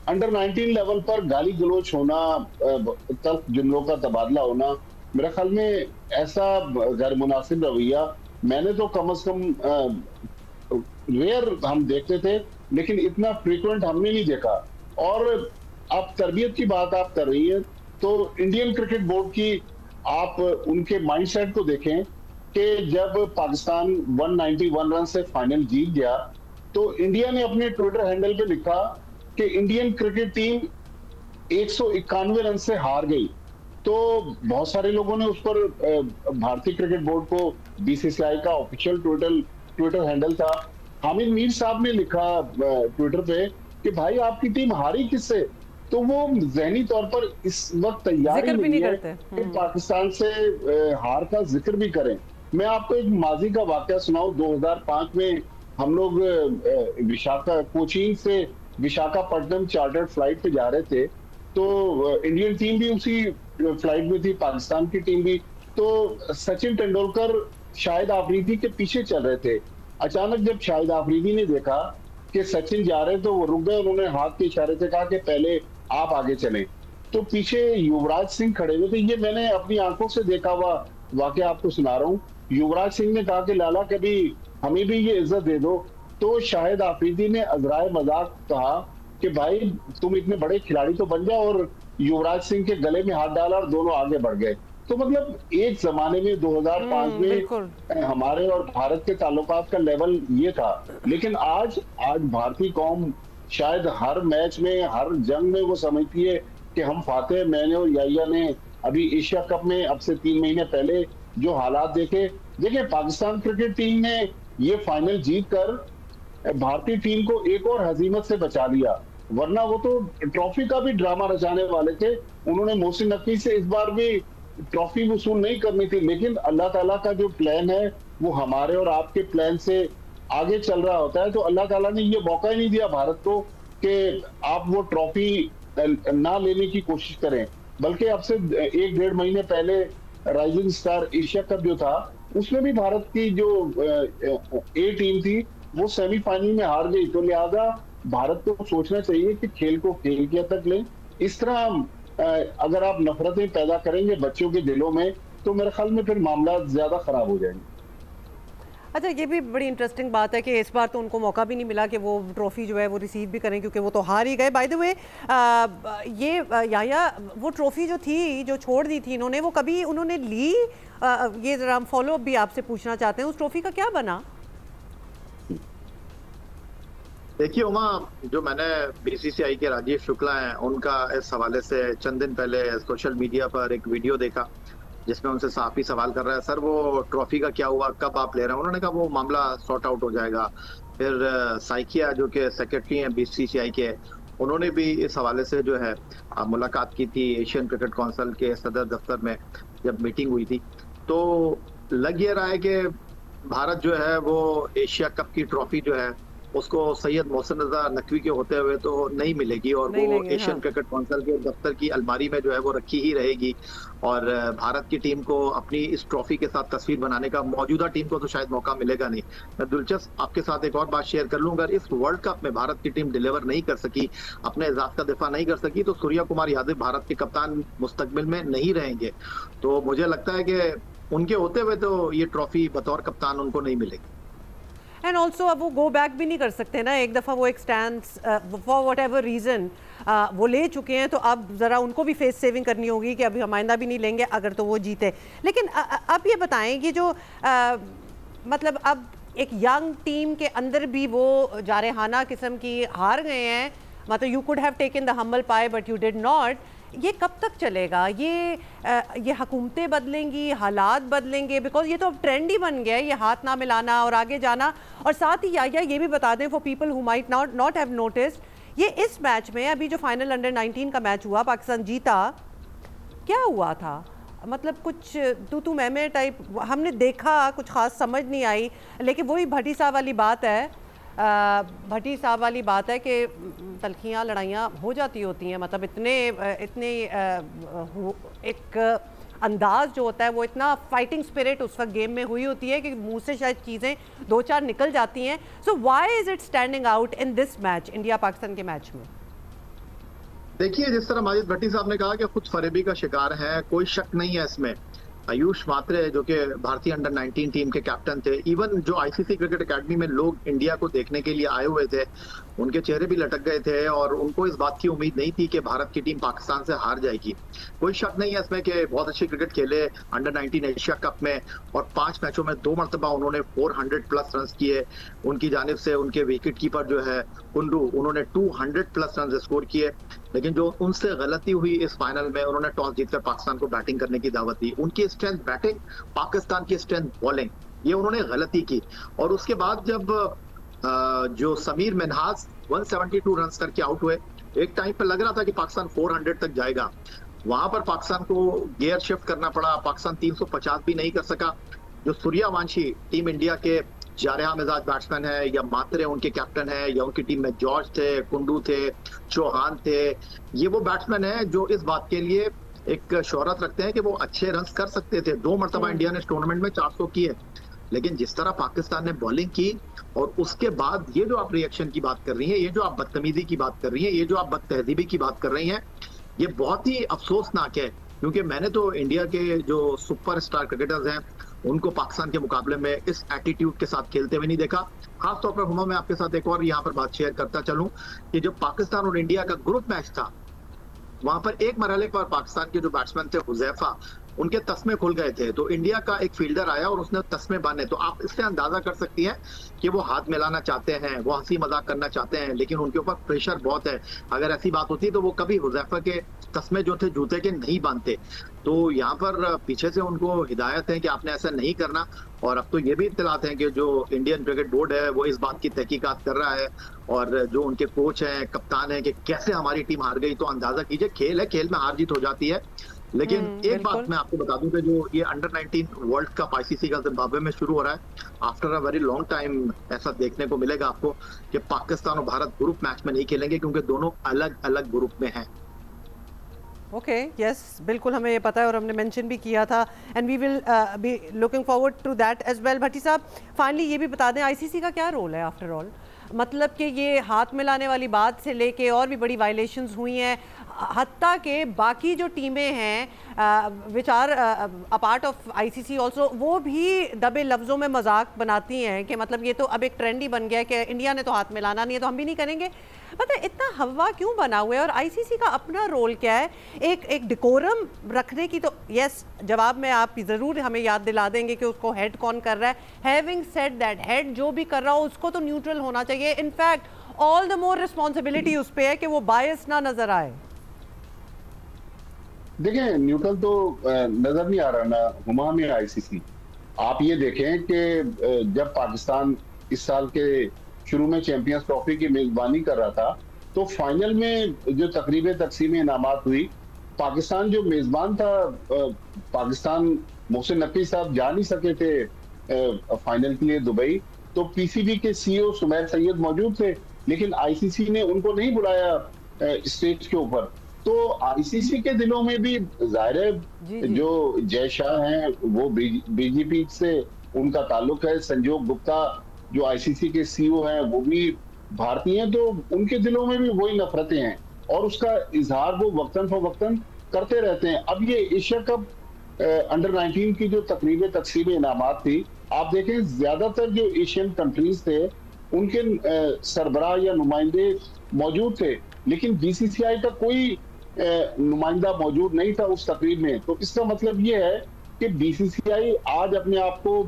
अंडर 19 लेवल पर गाली गलोच होना, तल्ख जुमलों का तबादला होना, मेरे ख्याल में ऐसा गैर मुनासिब रवैया मैंने तो कम से कम रेयर हम देखते थे, लेकिन इतना फ्रीक्वेंट हमने नहीं देखा। और आप तरबियत की बात आप कर रही है, तो इंडियन क्रिकेट बोर्ड की आप उनके माइंडसेट को देखें कि जब पाकिस्तान 191 रन से फाइनल जीत गया, तो इंडिया ने अपने ट्विटर हैंडल पे लिखा कि इंडियन क्रिकेट टीम 191 रन से हार गई। तो बहुत सारे लोगों ने उस पर, भारतीय क्रिकेट बोर्ड को, बीसीसीआई का ऑफिशियल ट्विटर हैंडल था, हामिद मीर साहब ने लिखा ट्विटर पे कि भाई आपकी टीम हारी किससे? तो वो जहनी तौर पर इस वक्त तैयार ही नहीं है कि पाकिस्तान से हार का जिक्र भी करें। मैं आपको एक माजी का वाकया सुनाऊं। 2005 में हम लोग कोचीन से विशाखापट्टनम चार्टर्ड फ्लाइट पे जा रहे थे, तो इंडियन टीम भी उसी फ्लाइट में थी, पाकिस्तान की टीम भी। तो सचिन तेंदुलकर शाहिद आफरीदी के पीछे चल रहे थे। अचानक जब शाहिद आफरीदी ने देखा कि सचिन जा रहे, तो वो रुक गए। उन्होंने हाथ के इशारे से कहा कि पहले आप आगे चलें। तो पीछे युवराज सिंह खड़े हुए थे। ये मैंने अपनी आंखों से देखा हुआ वाकया आपको सुना रहा हूँ। युवराज सिंह ने कहा कि लाला कभी हमें भी ये इज्जत दे दो। तो शाहिद आफरीदी ने अजराए मजाक कहा कि भाई तुम इतने बड़े खिलाड़ी तो बन जाओ, और युवराज सिंह के गले में हाथ डाला और दोनों आगे बढ़ गए। तो मतलब एक जमाने में 2005 में हमारे और भारत के ताल्लुकात का लेवल ये था, लेकिन आज भारतीय कौम शायद हर मैच में, हर जंग में वो समझती है कि हम फातेह। मैंने और याहिया ने अभी एशिया कप में अब से 3 महीने पहले जो हालात देखे, देखिए पाकिस्तान क्रिकेट टीम ने ये फाइनल जीत कर भारतीय टीम को एक और हजीमत से बचा लिया, वरना वो तो ट्रॉफी का भी ड्रामा रचाने वाले थे। उन्होंने मोहसिन नकवी से इस बार भी ट्रॉफी वसूल नहीं करनी थी, लेकिन अल्लाह ताला का जो प्लान है वो हमारे और आपके प्लान से आगे चल रहा होता है। तो अल्लाह ताला ने ये मौका ही नहीं दिया भारत को कि आप वो ट्रॉफी ना लेने की कोशिश करें, बल्कि अब से 1-1.5 महीने पहले राइजिंग स्टार एशिया कप जो था, उसमें भी भारत की जो ए टीम थी वो सेमीफाइनल में हार गई। तो लिहाजा भारत को सोचना चाहिए कि खेल को खेल के तक लें। इस तरह अगर आप नफरतें पैदा करेंगे बच्चों के दिलों में, तो मेरे ख्याल में फिर मामला ज्यादा खराब हो जाएंगे। अच्छा, ये भी बड़ी इंटरेस्टिंग बात है कि इस बार तो उनको मौका भी नहीं मिला कि वो ट्रॉफी जो है वो रिसीव भी करें, क्योंकि वो तो हार ही गए। बाय द वे, ये याया वो ट्रॉफी जो थी, जो छोड़ दी थी इन्होंने, वो कभी उन्होंने ली? ये जरा हम फॉलो अप भी आपसे पूछना चाहते हैं, उस ट्रॉफी का क्या बना? देखिए उमा, जो मैंने बीसीसीआई के राजीव शुक्ला हैं उनका इस हवाले से चंद दिन पहले सोशल मीडिया पर एक वीडियो देखा, जिसमें उनसे साफी सवाल कर रहा है, सर वो ट्रॉफी का क्या हुआ, कब आप ले रहे हैं? उन्होंने कहा वो मामला सॉर्ट आउट हो जाएगा। फिर साइकिया जो कि सेक्रेटरी हैं बीसीसीआई के, उन्होंने भी इस हवाले से जो है मुलाकात की थी एशियन क्रिकेट काउंसिल के सदर दफ्तर में जब मीटिंग हुई थी। तो लग ये रहा है कि भारत जो है वो एशिया कप की ट्रॉफी जो है उसको सैयद मोहसिन रजा नकवी के होते हुए तो नहीं मिलेगी, और वो एशियन क्रिकेट काउंसिल के दफ्तर की अलमारी में जो है वो रखी ही रहेगी। और भारत की टीम को अपनी इस ट्रॉफी के साथ तस्वीर बनाने का मौजूदा टीम को तो शायद मौका मिलेगा नहीं। मैं दिलचस्प आपके साथ एक और बात शेयर कर लूं, अगर इस वर्ल्ड कप में भारत की टीम डिलीवर नहीं कर सकी, अपने एजाज का दिफा नहीं कर सकी, तो सूर्या कुमार यादव भारत के कप्तान मुस्तकबिल में नहीं रहेंगे। तो मुझे लगता है कि उनके होते हुए तो ये ट्रॉफी बतौर कप्तान उनको नहीं मिलेगी। एंड ऑल्सो अब वो गो बैक भी नहीं कर सकते ना, एक दफ़ा वो एक stand for what ever reason वो ले चुके हैं, तो अब ज़रा उनको भी फेस सेविंग करनी होगी कि अभी हम आइंदा भी नहीं लेंगे अगर तो वो जीते। लेकिन अब ये बताएं कि जो मतलब अब एक यंग टीम के अंदर भी वो जारहाना किस्म की हार गए हैं, मतलब you could have taken the humble pi but you did not, ये कब तक चलेगा? ये हुकूमतें बदलेंगी, हालात बदलेंगे? बिकॉज ये तो अब ट्रेंड ही बन गया है, ये हाथ ना मिलाना और आगे जाना। और साथ ही या ये भी बता दें for people who might not have noticed, ये इस मैच में अभी जो फाइनल अंडर 19 का मैच हुआ, पाकिस्तान जीता, क्या हुआ था? मतलब कुछ तू मैं टाइप हमने देखा, कुछ ख़ास समझ नहीं आई। लेकिन वही भट्टी साहब वाली बात है कि तलखियाँ लड़ाइयाँ हो जाती होती हैं, मतलब इतने एक अंदाज जो होता है वो इतना फाइटिंग स्पिरिट उस वक्त गेम में हुई होती है कि मुंह से शायद चीज़ें 2-4 निकल जाती हैं। So why is it standing out in this match, India Pakistan के मैच में? देखिए, जिस तरह माजिद भट्टी साहब ने कहा कि खुद फरेबी का शिकार है, कोई शक नहीं है इसमें। आयुष मात्रे जो कि भारतीय अंडर 19 टीम के कैप्टन थे, इवन जो आईसीसी क्रिकेट एकेडमी में लोग इंडिया को देखने के लिए आए हुए थे, उनके चेहरे भी लटक गए थे और उनको इस बात की उम्मीद नहीं थी कि भारत की टीम पाकिस्तान से हार जाएगी। कोई शक नहीं है इसमें कि बहुत अच्छी क्रिकेट खेले अंडर 19 एशिया कप में, और 5 मैचों में 2 मरतबा उन्होंने 400 प्लस रन किए। उनकी जानिब से उनके विकेट कीपर जो है कुंडू, उन्होंने 200 प्लस रन स्कोर किए। लेकिन जो उनसे गलती हुई इस फाइनल में, उन्होंने टॉस जीतकर पाकिस्तान को बैटिंग करने की दावत दी। उनकी स्ट्रेंथ बैटिंग, पाकिस्तान की स्ट्रेंथ बॉलिंग, ये उन्होंने गलती की। और उसके बाद जब जो समीर मिन्हाज 172 रन करके आउट हुए, एक टाइम पे लग रहा था कि पाकिस्तान 400 तक जाएगा, वहां पर पाकिस्तान को गियर शिफ्ट करना पड़ा। पाकिस्तान 350 भी नहीं कर सका। जो सूर्यवंशी टीम इंडिया के जारहा मिजाज बैट्समैन है, या मात्रे उनके कैप्टन है, या उनकी टीम में जॉर्ज थे, कुंडू थे, चौहान थे, ये वो बैट्समैन है जो इस बात के लिए एक शोहरत रखते हैं कि वो अच्छे रन कर सकते थे। 2 मरतबा इंडिया ने इस टूर्नामेंट में 400 किए। लेकिन जिस तरह पाकिस्तान ने बॉलिंग की और उसके बाद ये जो आप रिएक्शन की बात कर रही हैं, ये जो आप बदतमीजी की बात कर रही हैं, ये जो आप बदतहजीबी की बात कर रही हैं, ये बहुत ही अफसोसनाक है। क्योंकि मैंने तो इंडिया के जो सुपरस्टार क्रिकेटर्स हैं उनको पाकिस्तान के मुकाबले में इस एटीट्यूड के साथ खेलते हुए नहीं देखा। खासतौर पर हुमा, मैं आपके साथ एक और यहाँ पर बात शेयर करता चलूं कि जब पाकिस्तान और इंडिया का ग्रुप मैच था, वहां पर एक मरहले पर पाकिस्तान के जो बैट्समैन थे हुजैफा, उनके तस्मे खुल गए थे, तो इंडिया का एक फील्डर आया और उसने तस्मे बांधे। तो आप इससे अंदाजा कर सकती हैं कि वो हाथ मिलाना चाहते हैं, वो हंसी मजाक करना चाहते हैं, लेकिन उनके ऊपर प्रेशर बहुत है। अगर ऐसी बात होती तो वो कभी हुजैफा के तस्मे जो थे जूते के नहीं बांधते। तो यहाँ पर पीछे से उनको हिदायत है कि आपने ऐसा नहीं करना। और अब तो ये भी इत्तलात हैं कि जो इंडियन क्रिकेट बोर्ड है वो इस बात की तहकीकात कर रहा है, और जो उनके कोच हैं, कप्तान हैं, कि कैसे हमारी टीम हार गई। तो अंदाजा कीजिए, खेल है, खेल में हार जीत हो जाती है। लेकिन एक बात मैं आपको बता दूं कि जो ये अंडर 19 वर्ल्ड कप आईसीसी का जिम्बाब्वे में शुरू हो रहा है, after a very long time ऐसा देखने को मिलेगा आपको कि पाकिस्तान और भारत ग्रुप मैच में नहीं खेलेंगे, क्योंकि दोनों अलग अलग ग्रुप में हैं। ओके, यस, बिल्कुल हमें ये पता है और हमने मेंशन भी किया था, and we will be looking forward to that as well. Bhatti साहब, फाइनली ये भी बता दें, आईसीसी का क्या रोल है आफ्टर ऑल? मतलब कि ये हाथ मिलाने वाली बात से लेके और भी बड़ी वायलेशंस हुई हैं, हत्ता के बाकी जो टीमें हैं which are a part of ICC also, वो भी दबे लफ्ज़ों में मजाक बनाती हैं कि मतलब ये तो अब एक ट्रेंड ही बन गया है कि इंडिया ने तो हाथ मिलाना नहीं है तो हम भी नहीं करेंगे। पता है इतना हवा क्यों बना हुआ है, और आईसीसी का अपना रोल क्या है एक डिकोरम रखने की? तो यस, जवाब में आप ज़रूर हमें याद दिला देंगे कि उसको हेड कौन कर रहा है। हैविंग सेड दैट, हेड जो भी कर रहा हो उसको तो न्यूट्रल होना चाहिए। In fact all the more responsibility उस पर है कि वो बायस ना नजर आए। देखिए, न्यूट्रल तो नजर नहीं आ रहा ना हुमा में आईसीसी। आप ये देखें कि जब पाकिस्तान इस साल के शुरू में चैंपियंस ट्रॉफी की मेजबानी कर रहा था, तो फाइनल में जो तकरीब तकसीम इनामात हुई, पाकिस्तान जो मेजबान था, पाकिस्तान मोहसिन नकवी साहब जा नहीं सके थे फाइनल के लिए दुबई, तो पीसीबी के सीईओ सुमैर सैयद मौजूद थे, लेकिन आईसीसी ने उनको नहीं बुलाया स्टेज के ऊपर। तो आईसीसी के दिलों में भी जाहिर है जो जय शाह हैं वो बीजेपी से उनका ताल्लुक है, संजोग गुप्ता जो आईसीसी के सीईओ हैं वो भी भारतीय हैं, तो उनके दिलों में भी वही नफरतें हैं और उसका इजहार वो वक्तन फवक्तन करते रहते हैं। अब ये एशिया कप अंडर 19 की जो तकरीब तकसीम इनामात थी, आप देखें ज्यादातर जो एशियन कंट्रीज थे उनके सरबराह या नुमाइंदे मौजूद थे। लेकिन बीसीसीआई का कोई नुमाइंदा मौजूद नहीं था उस तकरीब में। तो इसका मतलब ये है कि बीसीसीआई आज अपने आप को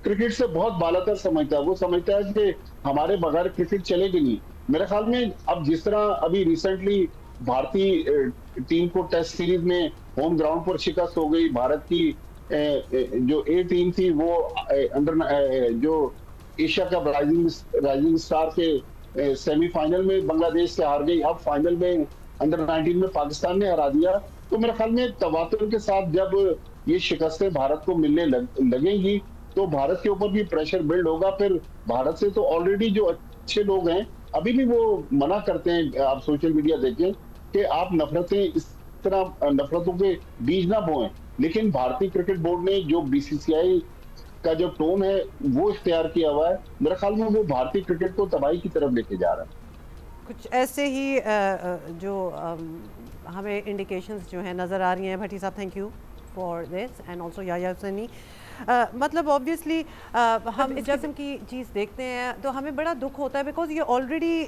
क्रिकेट से बहुत बालातर समझता है। वो समझता है कि हमारे बगैर क्रिकेट चलेगी नहीं। मेरे ख्याल में अब जिस तरह अभी रिसेंटली भारतीय टीम को टेस्ट सीरीज में होम ग्राउंड पर शिकस्त हो गई, भारत की जो ए टीम थी वो अंडर जो एशिया कप राइजिंग स्टार के सेमीफाइनल में बांग्लादेश से हार गई, अब फाइनल में अंडर 19 में पाकिस्तान ने हरा दिया। तो मेरे ख्याल में तवातुर के साथ जब ये शिकस्तें भारत को मिलने लगेंगी तो भारत के ऊपर भी प्रेशर बिल्ड होगा। फिर भारत से तो ऑलरेडी जो अच्छे लोग हैं अभी भी वो मना करते हैं, आप सोशल मीडिया देखें कि आप नफरतें इस तरह नफरतों के बीज ना बोएं। लेकिन भारतीय क्रिकेट बोर्ड ने जो बीसीसीआई का जो टोन है वो इख्तियार किया हुआ है, मेरे ख्याल में वो भारतीय क्रिकेट को तबाही की तरफ लेके जा रहा है। कुछ ऐसे ही जो हमें इंडिकेशंस जो हैं नज़र आ रही हैं। भट्टी साहब, thank you for this and also Yahya Hussaini. मतलब ऑब्वियसली हम इस किस्म की चीज़ देखते हैं तो हमें बड़ा दुख होता है, बिकॉज ये ऑलरेडी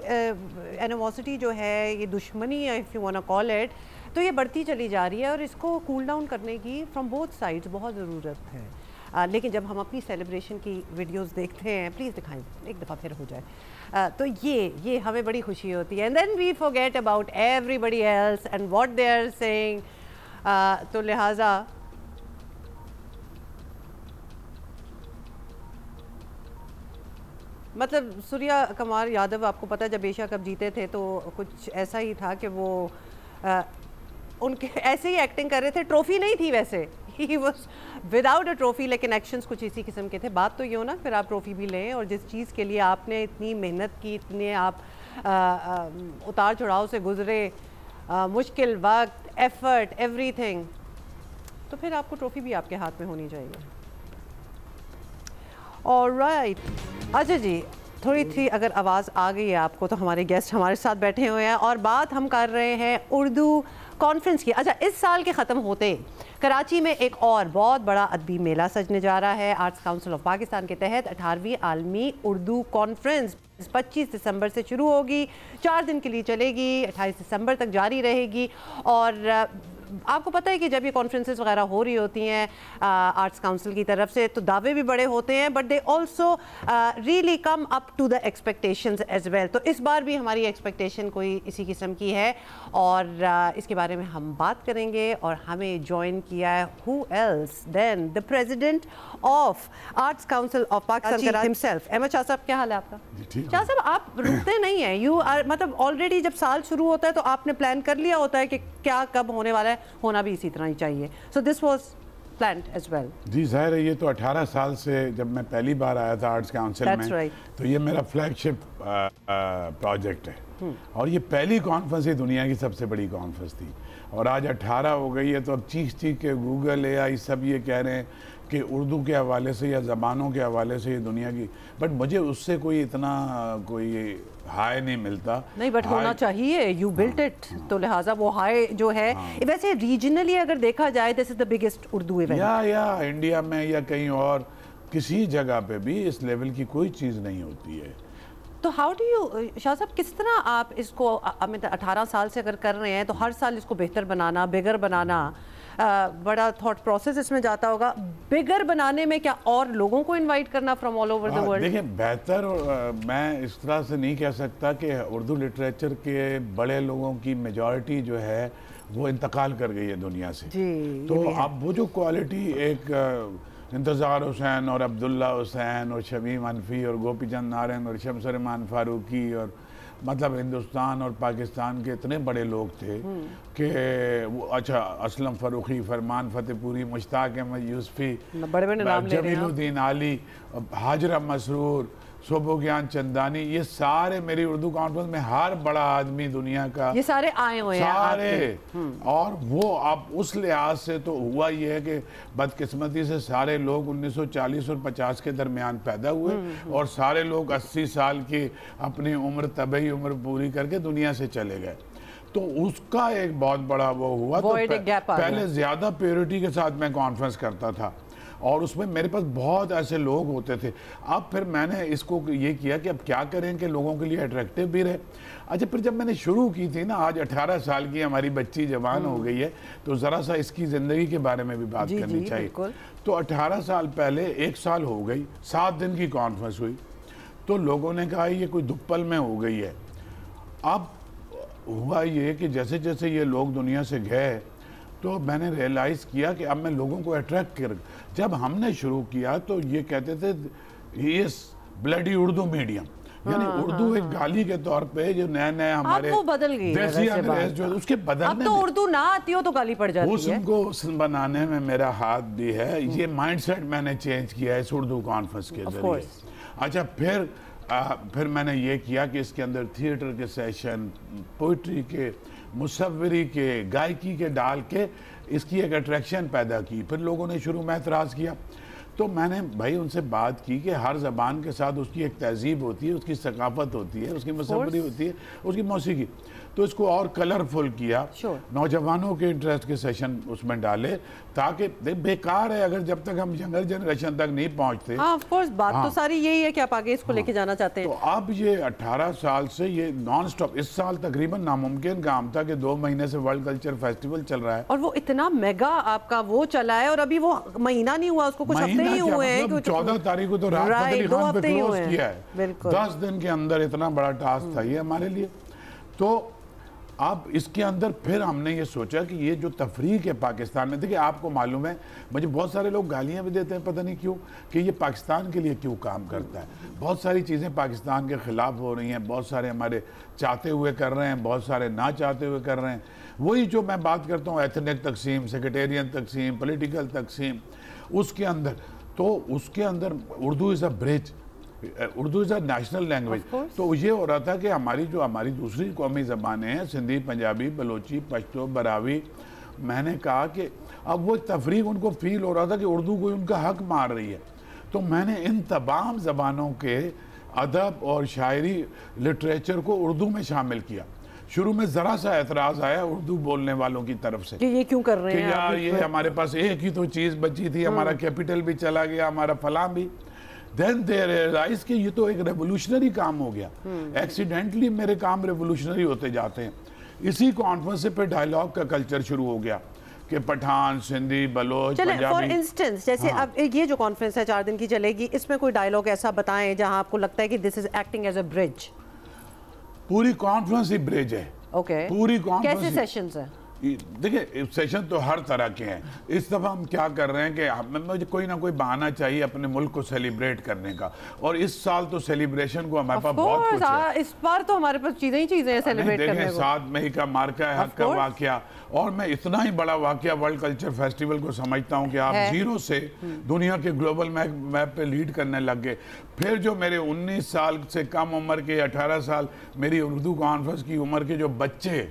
एनिमोसिटी जो है, ये दुश्मनी है if you want to call it, तो ये बढ़ती चली जा रही है और इसको कूल डाउन करने की फ्रॉम बोथ साइड्स बहुत ज़रूरत है। लेकिन जब हम अपनी सेलिब्रेशन की वीडियोस देखते हैं, प्लीज़ दिखाएं एक दफ़ा फिर हो जाए, तो ये हमें बड़ी खुशी होती है। And then we forget about everybody else and what they are saying. तो लिहाजा मतलब सूर्या कुमार यादव, आपको पता है जब एशिया कप जीते थे तो कुछ ऐसा ही था कि वो उनके ऐसे ही एक्टिंग कर रहे थे। ट्रॉफी नहीं थी वैसे, he was without a trophy, लेकिन एक्शंस कुछ इसी किस्म के थे। बात तो ये हो ना, फिर आप ट्रॉफी भी लें और जिस चीज़ के लिए आपने इतनी मेहनत की, इतने आप उतार चढ़ाव से गुजरे, मुश्किल वक्त, एफर्ट, एवरीथिंग, तो फिर आपको ट्रॉफी भी आपके हाथ में होनी चाहिए। ऑलराइट, अच्छा जी, थोड़ी थी अगर आवाज़ आ गई है आपको तो हमारे गेस्ट हमारे साथ बैठे हुए हैं और बात हम कर रहे हैं उर्दू कॉन्फ्रेंस की। अच्छा, इस साल के ख़त्म होते कराची में एक और बहुत बड़ा अदबी मेला सजने जा रहा है। आर्ट्स काउंसिल ऑफ पाकिस्तान के तहत 18वीं आलमी उर्दू कॉन्फ्रेंस 25 दिसंबर से शुरू होगी, 4 दिन के लिए चलेगी, 28 दिसंबर तक जारी रहेगी। और आपको पता है कि जब ये कॉन्फ्रेंसेस वगैरह हो रही होती हैं आर्ट्स काउंसिल की तरफ से तो दावे भी बड़े होते हैं, but they also really come up to the expectations as well. तो इस बार भी हमारी एक्सपेक्टेशन कोई इसी किस्म की है और इसके बारे में हम बात करेंगे। और हमें ज्वाइन किया है who else than the president of arts council of Pakistan himself, Ahmad Shah sahab. क्या हाल है आपका? शाह साहब, आप रुकते नहीं हैं, यू आर, मतलब ऑलरेडी जब साल शुरू होता है तो आपने प्लान कर लिया होता है कि क्या कब होने वाला है, होना भी इसी तरह ही चाहिए। So this was planned as well. जी ज़ाहिर है, ये तो 18 साल से जब मैं पहली बार आया था आर्ट्स काउंसिल में, right. तो ये मेरा फ्लैगशिप प्रोजेक्ट है और ये पहली कॉन्फ्रेंस ही दुनिया की सबसे बड़ी कॉन्फ्रेंस थी और आज 18 हो गई है। तो अब चीख के गूगल AI सब ये कह रहे हैं कि उर्दू के हवाले से या ज़बानों के हवाले से ये दुनिया की, बट मुझे उससे कोई इतना कोई हाई नहीं मिलता। नहीं, बट होना चाहिए, यू बिल्ट इट, तो लिहाजा वो हाई जो है। वैसे रीजनली अगर देखा जाए, this is the biggest Urdu event या इंडिया में या कहीं और किसी जगह पे भी इस लेवल की कोई चीज़ नहीं होती है। तो हाउ डू यू, शाह साहब, किस तरह आप इसको 18 साल से अगर कर रहे हैं तो हर साल इसको बेहतर बनाना, बिगर बनाना, बड़ा थॉट प्रोसेस इसमें जाता होगा। बिगर बनाने में क्या और लोगों को इनवाइट करना from all over the world? देखिए, बेहतर मैं इस तरह से नहीं कह सकता कि उर्दू लिटरेचर के बड़े लोगों की मेजॉरिटी जो है वो इंतकाल कर गई है दुनिया से जी, तो अब वो जो क्वालिटी एक इंतज़ार हुसैन और अब्दुल्ला हुसैन और शमीम अनफी और गोपी चंद नारायण और शम्स रहमान फारूकी और मतलब हिंदुस्तान और पाकिस्तान के इतने बड़े लोग थे कि वो, अच्छा, असलम फ़रूखी, फरमान फ़तेहपुरी, मुश्ताक अहमद यूसुफ़ी, जमीलुद्दीन आली, हाजरा मसरूर, सोबोज्ञान चंदानी, ये सारे मेरी उर्दू कॉन्फ्रेंस में हर बड़ा आदमी दुनिया का, ये सारे आए हुए हैं सारे। और वो अब उस लिहाज से तो हुआ ये है कि बदकिस्मती से सारे लोग 1940 और 50 के दरमियान पैदा हुए और सारे लोग 80 साल की अपनी उम्र, तबई उम्र पूरी करके दुनिया से चले गए। तो उसका एक बहुत बड़ा वो हुआ। तो पहले ज़्यादा प्योरिटी के साथ मैं कॉन्फ्रेंस करता था और उसमें मेरे पास बहुत ऐसे लोग होते थे। अब फिर मैंने इसको ये किया कि अब क्या करें कि लोगों के लिए अट्रैक्टिव भी रहे। अच्छा, फिर जब मैंने शुरू की थी ना, आज 18 साल की हमारी बच्ची जवान हो गई है, तो ज़रा सा इसकी ज़िंदगी के बारे में भी बात करनी चाहिए। तो 18 साल पहले 1 साल हो गई, 7 दिन की कॉन्फ्रेंस हुई, तो लोगों ने कहा ये कोई दुप्पल में हो गई है। अब हुआ ये कि जैसे जैसे ये लोग दुनिया से गए तो मैंने रियलाइज़ किया कि अब मैं लोगों को अट्रैक्ट कर, जब हमने शुरू किया तो ये कहते थे ये ब्लडी उर्दू मीडियम, यानी उर्दू एक गाली के तौर पे जो नया नया हमारे वो बदल गई देसी अंग्रेज जो उसके बदलने अब तो उर्दू ना आती हो तो गाली पड़ जाती है। उसको बनाने में मेरा हाथ भी है। ये माइंडसेट मैंने चेंज किया है इस उर्दू कॉन्फ्रेंस के जरिए। अच्छा, फिर मैंने ये किया कि इसके अंदर थिएटर के सेशन, पोइट्री के, मुसव्वरी के, गायकी के डाल के इसकी एक अट्रैक्शन पैदा की। फिर लोगों ने शुरू में एतराज़ किया, तो मैंने भाई उनसे बात की कि हर ज़बान के साथ उसकी एक तहजीब होती है, उसकी सकाफ़त होती है, उसकी मुसव्वरी होती है, उसकी मौसीकी। तो इसको और कलरफुल किया, नौजवानों के इंटरेस्ट के सेशन उसमें डाले, ताकि बेकार है अगर जब तक हम यंगर जनरेशन तक नहीं पहुंचते। ऑफ कोर्स, बात तो सारी यही है कि आप आगे इसको लेके जाना चाहते हैं। तो अब ये 18 साल से ये नॉन स्टॉप, इस साल तकरीबन नामुमकिन काम था कि 2 महीने से वर्ल्ड कल्चर फेस्टिवल चल रहा है, और वो इतना मेगा आपका वो चला है, और अभी वो महीना नहीं हुआ, उसको कुछ हफ्ते ही हुए हैं। मतलब 14 तारीख को तो राहत फतेह अली खान पे क्लोज किया है। 10 दिन के अंदर इतना बड़ा टास्क था ये हमारे लिए। तो अब इसके अंदर फिर हमने ये सोचा कि ये जो तफरीक है पाकिस्तान में, देखिए आपको मालूम है, मुझे बहुत सारे लोग गालियां भी देते हैं, पता नहीं क्यों, कि ये पाकिस्तान के लिए क्यों काम करता है। बहुत सारी चीज़ें पाकिस्तान के ख़िलाफ़ हो रही हैं, बहुत सारे हमारे चाहते हुए कर रहे हैं, बहुत सारे ना चाहते हुए कर रहे हैं। वही जो मैं बात करता हूँ, एथनिक तकसीम, सेक्रेटेरियन तकसीम, पॉलिटिकल तकसीम, उसके अंदर Urdu is a bridge, Urdu is a national language. तो ये हो रहा था कि हमारी दूसरी कौमी ज़बानें हैं, सिंधी, पंजाबी, बलोची, पश्तो, बरावी, मैंने कहा कि अब वो तफरीक उनको फील हो रहा था कि उर्दू कोई उनका हक मार रही है। तो मैंने इन तमाम ज़बानों के अदब और शायरी, लिटरेचर को उर्दू में शामिल किया। शुरू में ज़रा सा एतराज़ आया उर्दू बोलने वालों की तरफ से कि ये क्यों कर रहे हैं, यार ये हमारे पास एक ही तो चीज़ बची थी, हमारा कैपिटल भी चला गया, हमारा फलां भी। देन दे रियलाइज कि ये तो एक रेवोल्यूशनरी काम हो गया। एक्सीडेंटली मेरे काम रेवोल्यूशनरी होते जाते हैं। इसी कॉन्फ्रेंस से फिर डायलॉग का कल्चर शुरू हो गया कि पठान, सिंधी, बलोच, पंजाबी। फॉर इंस्टेंस, जैसे अब ये जो कॉन्फ्रेंस है 4 दिन की चलेगी, इसमें कोई डायलॉग ऐसा बताएं जहां आपको लगता है कि this is acting as a bridge. पूरी कॉन्फ्रेंस ही ब्रिज है। ओके, पूरी कॉन्फ्रेंस कैसे सेशंस हैं? देखिए सेशन तो हर तरह के हैं। इस दफ़ा हम क्या कर रहे हैं कि मुझे कोई ना कोई बहाना चाहिए अपने मुल्क को सेलिब्रेट करने का, और इस साल तो सेलिब्रेशन को हमारे पास बहुत कुछ है। इस बार तो हमारे पास चीज़ें हैं सेलिब्रेट करने को। 7 मई का मार्का है हक का वाकया, और मैं इतना ही बड़ा वाकया वर्ल्ड कल्चर फेस्टिवल को समझता हूँ कि आप जीरो से दुनिया के ग्लोबल मैप पे लीड करने लग गए। फिर जो मेरे 19 साल से कम उम्र के, 18 साल मेरी उर्दू कॉन्फ्रेंस की उम्र के जो बच्चे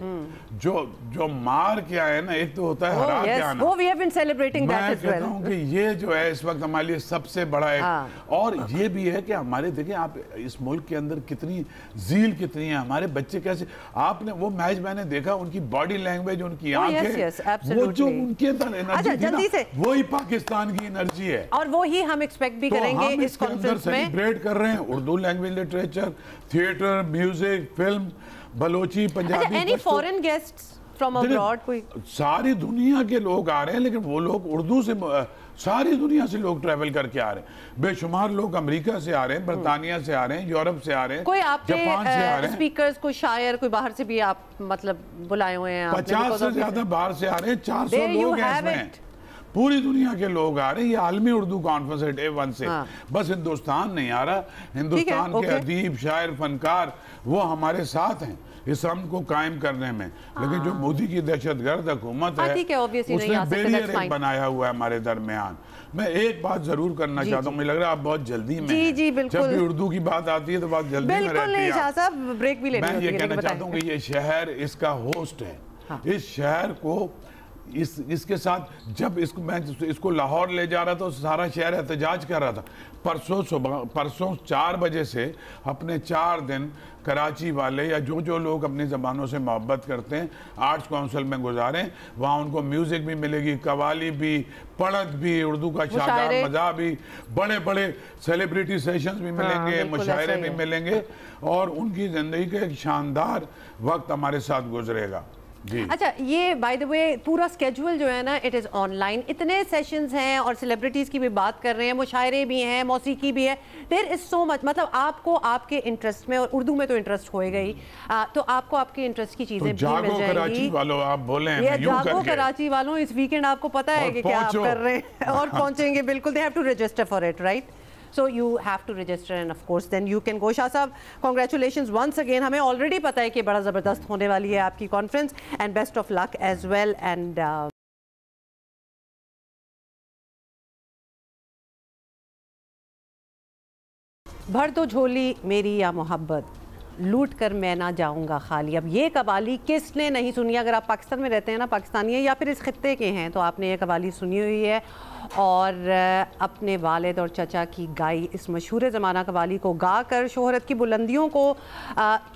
जो मार के आए ना, एक तो होता है हरा के आना, वो we have been celebrating that as well। मैं कहता हूँ कि ये जो है इस वक्त हमारे लिए सबसे बड़ा एक, और ये भी है कि हमारे देखिए आप इस मुल्क के अंदर कितनी जील कितनी है, हमारे बच्चे कैसे, आपने वो मैच मैंने देखा, उनकी बॉडी लैंग्वेज, उनकी आंखें, वो जो उनके अंदर एनर्जी थी ना, वही पाकिस्तान की एनर्जी है, और वो ही हम एक्सपेक्ट भी करेंगे इस कॉन्फ्रेंस में। सेलिब्रेट कर रहे हैं Urdu language, literature, theatre, music, film, Balochi, Punjabi. Any foreign guests from abroad? कोई सारी दुनिया के लोग आ रहे हैं, लेकिन वो लोग उर्दू से, सारी दुनिया से लोग ट्रैवल करके आ रहे हैं। बेशुमार लोग अमेरिका से आ रहे हैं, बरतानिया से आ रहे हैं, यूरोप से आ रहे हैं, कोई जापान से आ रहे हैं, स्पीकर्स, कोई शायर, कोई बाहर से भी आप मतलब बुलाए हुए हैं? 50 से ज्यादा बाहर से आ रहे हैं, 400 लोग हैं इसमें, पूरी दुनिया के लोग आ रहे हैं। ये आलमी उर्दू कॉन्फ्रेंस है डे 1 से। बस हिंदुस्तान नहीं आ रहा, हिंदुस्तान के अदीब, शायर, फनकार वो हमारे साथ हैं इस अमन को कायम करने में। लेकिन जो मोदी की दहशतगर्द हुकूमत है उसने बैरियर बनाया हुआ है हमारे दरमियान। मैं एक बात जरूर करना चाहता हूँ, मुझे लग रहा है आप बहुत जल्दी में हैं। जब भी उर्दू की बात आती है तो बहुत जल्दी में रहती है। मैं ये कहना चाहता हूँ कि ये शहर इसका होस्ट है। इस शहर को इसके साथ जब मैं इसको लाहौर ले जा रहा था, सारा शहर एहतजाज कर रहा था। परसों 4 बजे से अपने 4 दिन कराची वाले या जो लोग अपनी ज़बानों से मोहब्बत करते हैं आर्ट्स काउंसिल में गुजारें। वहाँ उनको म्यूज़िक भी मिलेगी, कवाली भी, पढ़त भी, उर्दू का शादार मज़ा भी, बड़े बड़े सेलिब्रिटी सेशंस भी मिलेंगे, मुशायरे भी मिलेंगे और उनकी ज़िंदगी का एक शानदार वक्त हमारे साथ गुजरेगा। अच्छा, ये बाय द वे पूरा स्केड्यूल जो है ना, इट इज़ ऑनलाइन, इतने सेशंस हैं और सेलिब्रिटीज़ की भी बात कर रहे हैं, मुशायरे भी हैं, मौसीकी भी है, देयर इज़ सो मच। मतलब आपको आपके इंटरेस्ट में, और उर्दू में तो इंटरेस्ट होएगा ही, तो आपको आपके इंटरेस्ट की चीज़ें भी मिल जाएंगी। कराची वालों आप बोले हैं, ये जागो कराची वालों, इस वीकेंड आपको पता है कि क्या आप कर रहे हैं और पहुंचेंगे बिल्कुल। They have to register for it, right? So you have to register and of course then you can go. Shah साहब, congratulations once again. हमें already पता है कि बड़ा ज़बरदस्त होने वाली है आपकी conference, and best of luck as well. And भर दो झोली मेरी या मोहब्बत, लूट कर मैं ना जाऊंगा खाली। अब ये कवाली किसने नहीं सुनी? अगर आप पाकिस्तान में रहते हैं ना, पाकिस्तानी है या फिर इस खित्ते के हैं, तो आपने ये कवाली सुनी हुई है और अपने वालिद और चचा की गाई इस मशहूर ज़माना कवाली को गा कर शोहरत की बुलंदियों को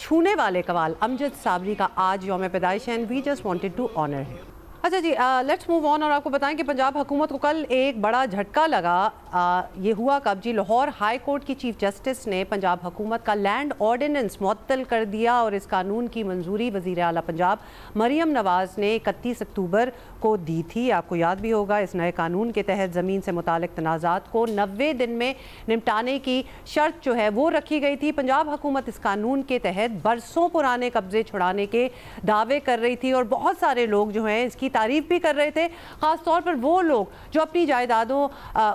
छूने वाले कवाल अमजद साबरी का आज यौम पैदाइश है, and we just wanted to honour him. अच्छा जी, लेट्स मूव ऑन और आपको बताएं कि पंजाब हुकूमत को कल एक बड़ा झटका लगा। ये हुआ कब जी? लाहौर हाई कोर्ट की चीफ जस्टिस ने पंजाब हुकूमत का लैंड ऑर्डिनेंस मुअत्तल कर दिया और इस कानून की मंजूरी वज़ीर आला पंजाब मरियम नवाज़ ने 31 अक्टूबर को दी थी। आपको याद भी होगा, इस नए कानून के तहत ज़मीन से मुतालिक तनाज़ात को 90 दिन में निपटाने की शर्त जो है वो रखी गई थी। पंजाब हुकूमत इस कानून के तहत बरसों पुराने कब्जे छुड़ाने के दावे कर रही थी और बहुत सारे लोग जो हैं इसकी तारीफ भी कर रहे थे, ख़ास तौर पर वो लोग जो अपनी जायदादों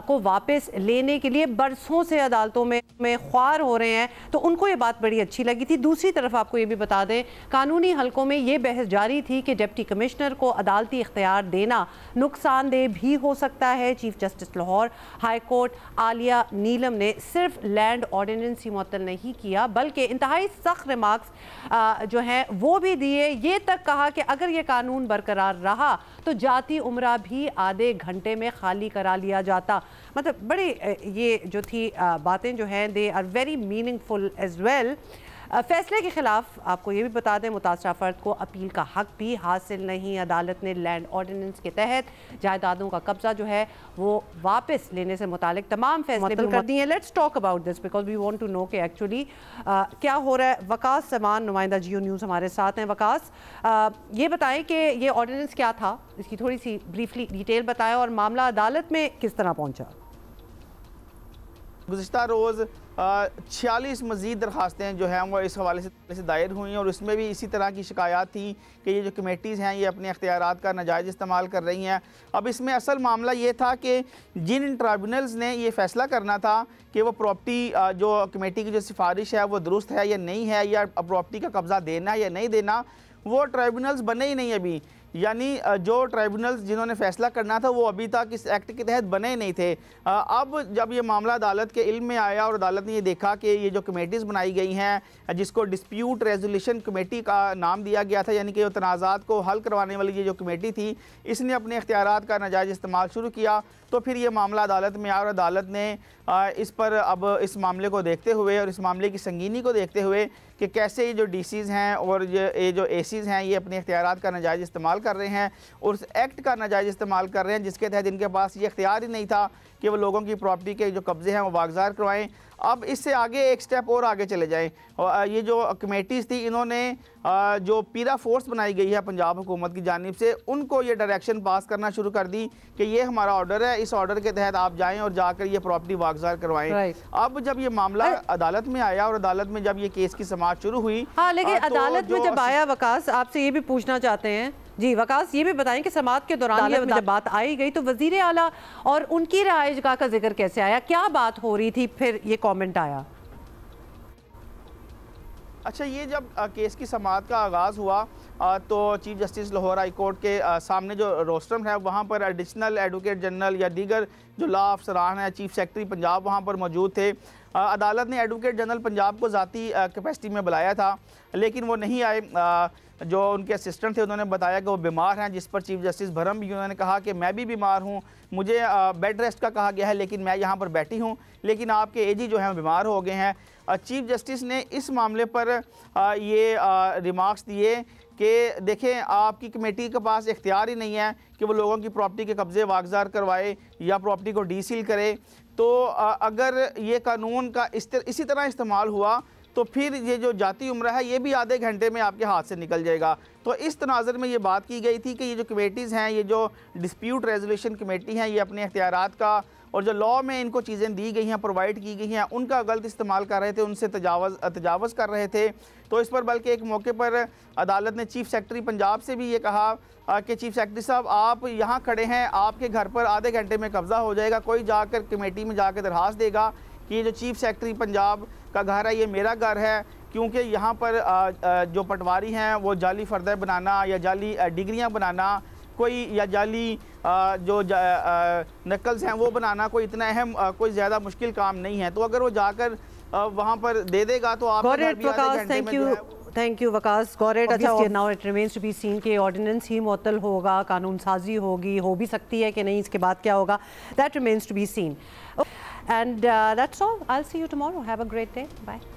को वापस लेने के लिए बरसों से अदालतों में ख्वार हो रहे हैं, तो उनको ये बात बड़ी अच्छी लगी थी। दूसरी तरफ आपको ये भी बता दें, कानूनी हलकों में ये बहस जारी थी कि डिप्टी कमिश्नर को अदालती इख्तियार देना नुकसानदेह भी हो सकता है। Chief justice Lahore high court Aalia Neelum ने सिर्फ लैंड ऑर्डिनेंस ही मुअत्तल नहीं किया, बल्कि इंतहाई सख्त रिमार्क्स जो हैं वो भी दिए। ये तक कहा कि अगर ये कानून बरकरार रहा तो जाती उम्रा भी आधे घंटे में खाली करा लिया जाता। मतलब बड़ी ये जो थी बातें जो हैं, they are very meaningful as well. फैसले के खिलाफ आपको ये भी बता दें, मुतासरा फ़र्द को अपील का हक भी हासिल नहीं। अदालत ने लैंड ऑर्डिनेंस के तहत जायदादों का कब्जा जो है वो वापस लेने से मुतालिक तमाम फैसले कर दिए हैं। Let's talk about this because we want to know कि एक्चुअली क्या हो रहा है। वकास समान, नुमाइंदा जियो न्यूज़ हमारे साथ हैं। वकास, ये बताएं कि ये ऑर्डिनेंस क्या था, इसकी थोड़ी सी ब्रीफली डिटेल बताएं और मामला अदालत में किस तरह पहुँचा। गुज़िश्ता रोज़ 46 मज़ीद दरखास्तें जो हैं वो इस हवाले से दायर हुई और उसमें भी इसी तरह की शिकायत थी कि ये जो कमेटीज़ हैं ये अपने अख्तियारात का नाजायज़ इस्तेमाल कर रही हैं। अब इसमें असल मामला ये था कि जिन ट्राइब्यूनल्स ने ये फ़ैसला करना था कि वो प्रॉपर्टी जो कमेटी की जो सिफारिश है वो दुरुस्त है या नहीं है, या प्रॉपर्टी का कब्ज़ा देना है या नहीं देना, वो ट्राइब्यूनल्स बने ही नहीं अभी। यानी जो ट्राइब्यूनल्स जिन्होंने फ़ैसला करना था वो अभी तक इस एक्ट के तहत बने नहीं थे। अब जब ये मामला अदालत के इल्म में आया और अदालत ने ये देखा कि ये जो कमेटीज़ बनाई गई हैं, जिसको डिस्प्यूट रेजोल्यूशन कमेटी का नाम दिया गया था, यानी कि तनाज़ात को हल करवाने वाली ये जो कमेटी थी, इसने अपने इख्तियारात का नाजायज़ इस्तेमाल शुरू किया, तो फिर ये मामला अदालत में आया और अदालत ने इस पर अब इस मामले को देखते हुए और इस मामले की संगीनी को देखते हुए कि कैसे ये जो डीसीज़ हैं और ये जो एसीज़ हैं ये अपने इख्तियारात का नाजायज़ इस्तेमाल कर रहे हैं और उस एक्ट का नाजायज़ इस्तेमाल कर रहे हैं जिसके तहत इनके पास ये इख्तियार ही नहीं था कि वो लोगों की प्रॉपर्टी के जो कब्ज़े हैं वो वागज़ार करवाएं। अब इससे आगे एक स्टेप और आगे चले जाएं और ये जो कमेटीज़ थी इन्होंने जो पीरा फोर्स बनाई गई है पंजाब हुकूमत की जानिब से, उनको ये डायरेक्शन पास करना शुरू कर दी कि ये हमारा ऑर्डर है, इस ऑर्डर के तहत आप जाएं और जाकर ये प्रॉपर्टी वागज़ार करवाएं। अब जब ये मामला अदालत में आया और अदालत में जब ये केस की समाअत शुरू हुई, हाँ, लेकिन अदालत में जब आया, वकास आपसे ये भी पूछना चाहते हैं जी, वकास ये भी बताएं कि समाअत के दौरान जब बात आई गई तो वज़ीर आला और उनकी रहायशगाह का जिक्र कैसे आया, क्या बात हो रही थी, फिर ये कमेंट आया? अच्छा, ये जब केस की समाअत का आगाज़ हुआ तो chief justice Lahore high court के सामने जो रोस्टर है वहाँ पर एडिशनल एडवोकेट जनरल या दीगर जो लॉ अफसरान हैं, चीफ सेक्रेटरी पंजाब वहाँ पर मौजूद थे। अदालत ने एडवोकेट जनरल पंजाब को ज़ाती कैपेसिटी में बुलाया था, लेकिन वो नहीं आए। जो उनके असिस्टेंट थे उन्होंने बताया कि वो बीमार हैं, जिस पर चीफ जस्टिस भरम भी उन्होंने कहा कि मैं भी बीमार हूँ, मुझे बेड रेस्ट का कहा गया है, लेकिन मैं यहाँ पर बैठी हूँ, लेकिन आपके एजी जो हैं बीमार हो गए हैं। चीफ जस्टिस ने इस मामले पर ये रिमार्क्स दिए कि देखें, आपकी कमेटी के पास इख्तियार ही नहीं है कि वो लोगों की प्रॉपर्टी के कब्ज़े वागजार करवाए या प्रॉपर्टी को डीसील करे। तो अगर ये कानून का इसी तरह इस्तेमाल हुआ तो फिर ये जो जाती उम्र है ये भी आधे घंटे में आपके हाथ से निकल जाएगा। तो इस तनाज़ुर में ये बात की गई थी कि ये जो कमेटीज़ हैं, ये जो डिस्प्यूट रेजोल्यूशन कमेटी हैं, ये अपने इख्तियारात का और जो लॉ में इनको चीज़ें दी गई हैं, प्रोवाइड की गई हैं, उनका गलत इस्तेमाल कर रहे थे, उनसे तजावज़ कर रहे थे। तो इस पर बल्कि एक मौके पर अदालत ने चीफ सेक्रेटरी पंजाब से भी ये कहा कि चीफ सेक्रेटरी साहब, आप यहाँ खड़े हैं, आपके घर पर आधे घंटे में कब्ज़ा हो जाएगा, कोई जाकर कमेटी में जाकर दरख्वास्त देगा कि ये जो चीफ सेक्रेटरी पंजाब का घर है ये मेरा घर है, क्योंकि यहाँ पर जो पटवारी हैं वो जाली फर्दर बनाना या जाली डिग्रियाँ बनाना कोई या जाली जो नकल्स हैं वो बनाना कोई इतना अहम कोई ज़्यादा मुश्किल काम नहीं है। तो अगर वो जाकर वहाँ पर दे देगा तो आप थैंक यू वकास गौरेट। अच्छा, now it remains to be seen कि ऑर्डिनेंस ही मुअत्तल होगा, कानून साजी होगी, हो भी सकती है कि नहीं, इसके बाद क्या होगा, that remains to be seen. And that's all, I will see you tomorrow, have a great day, bye.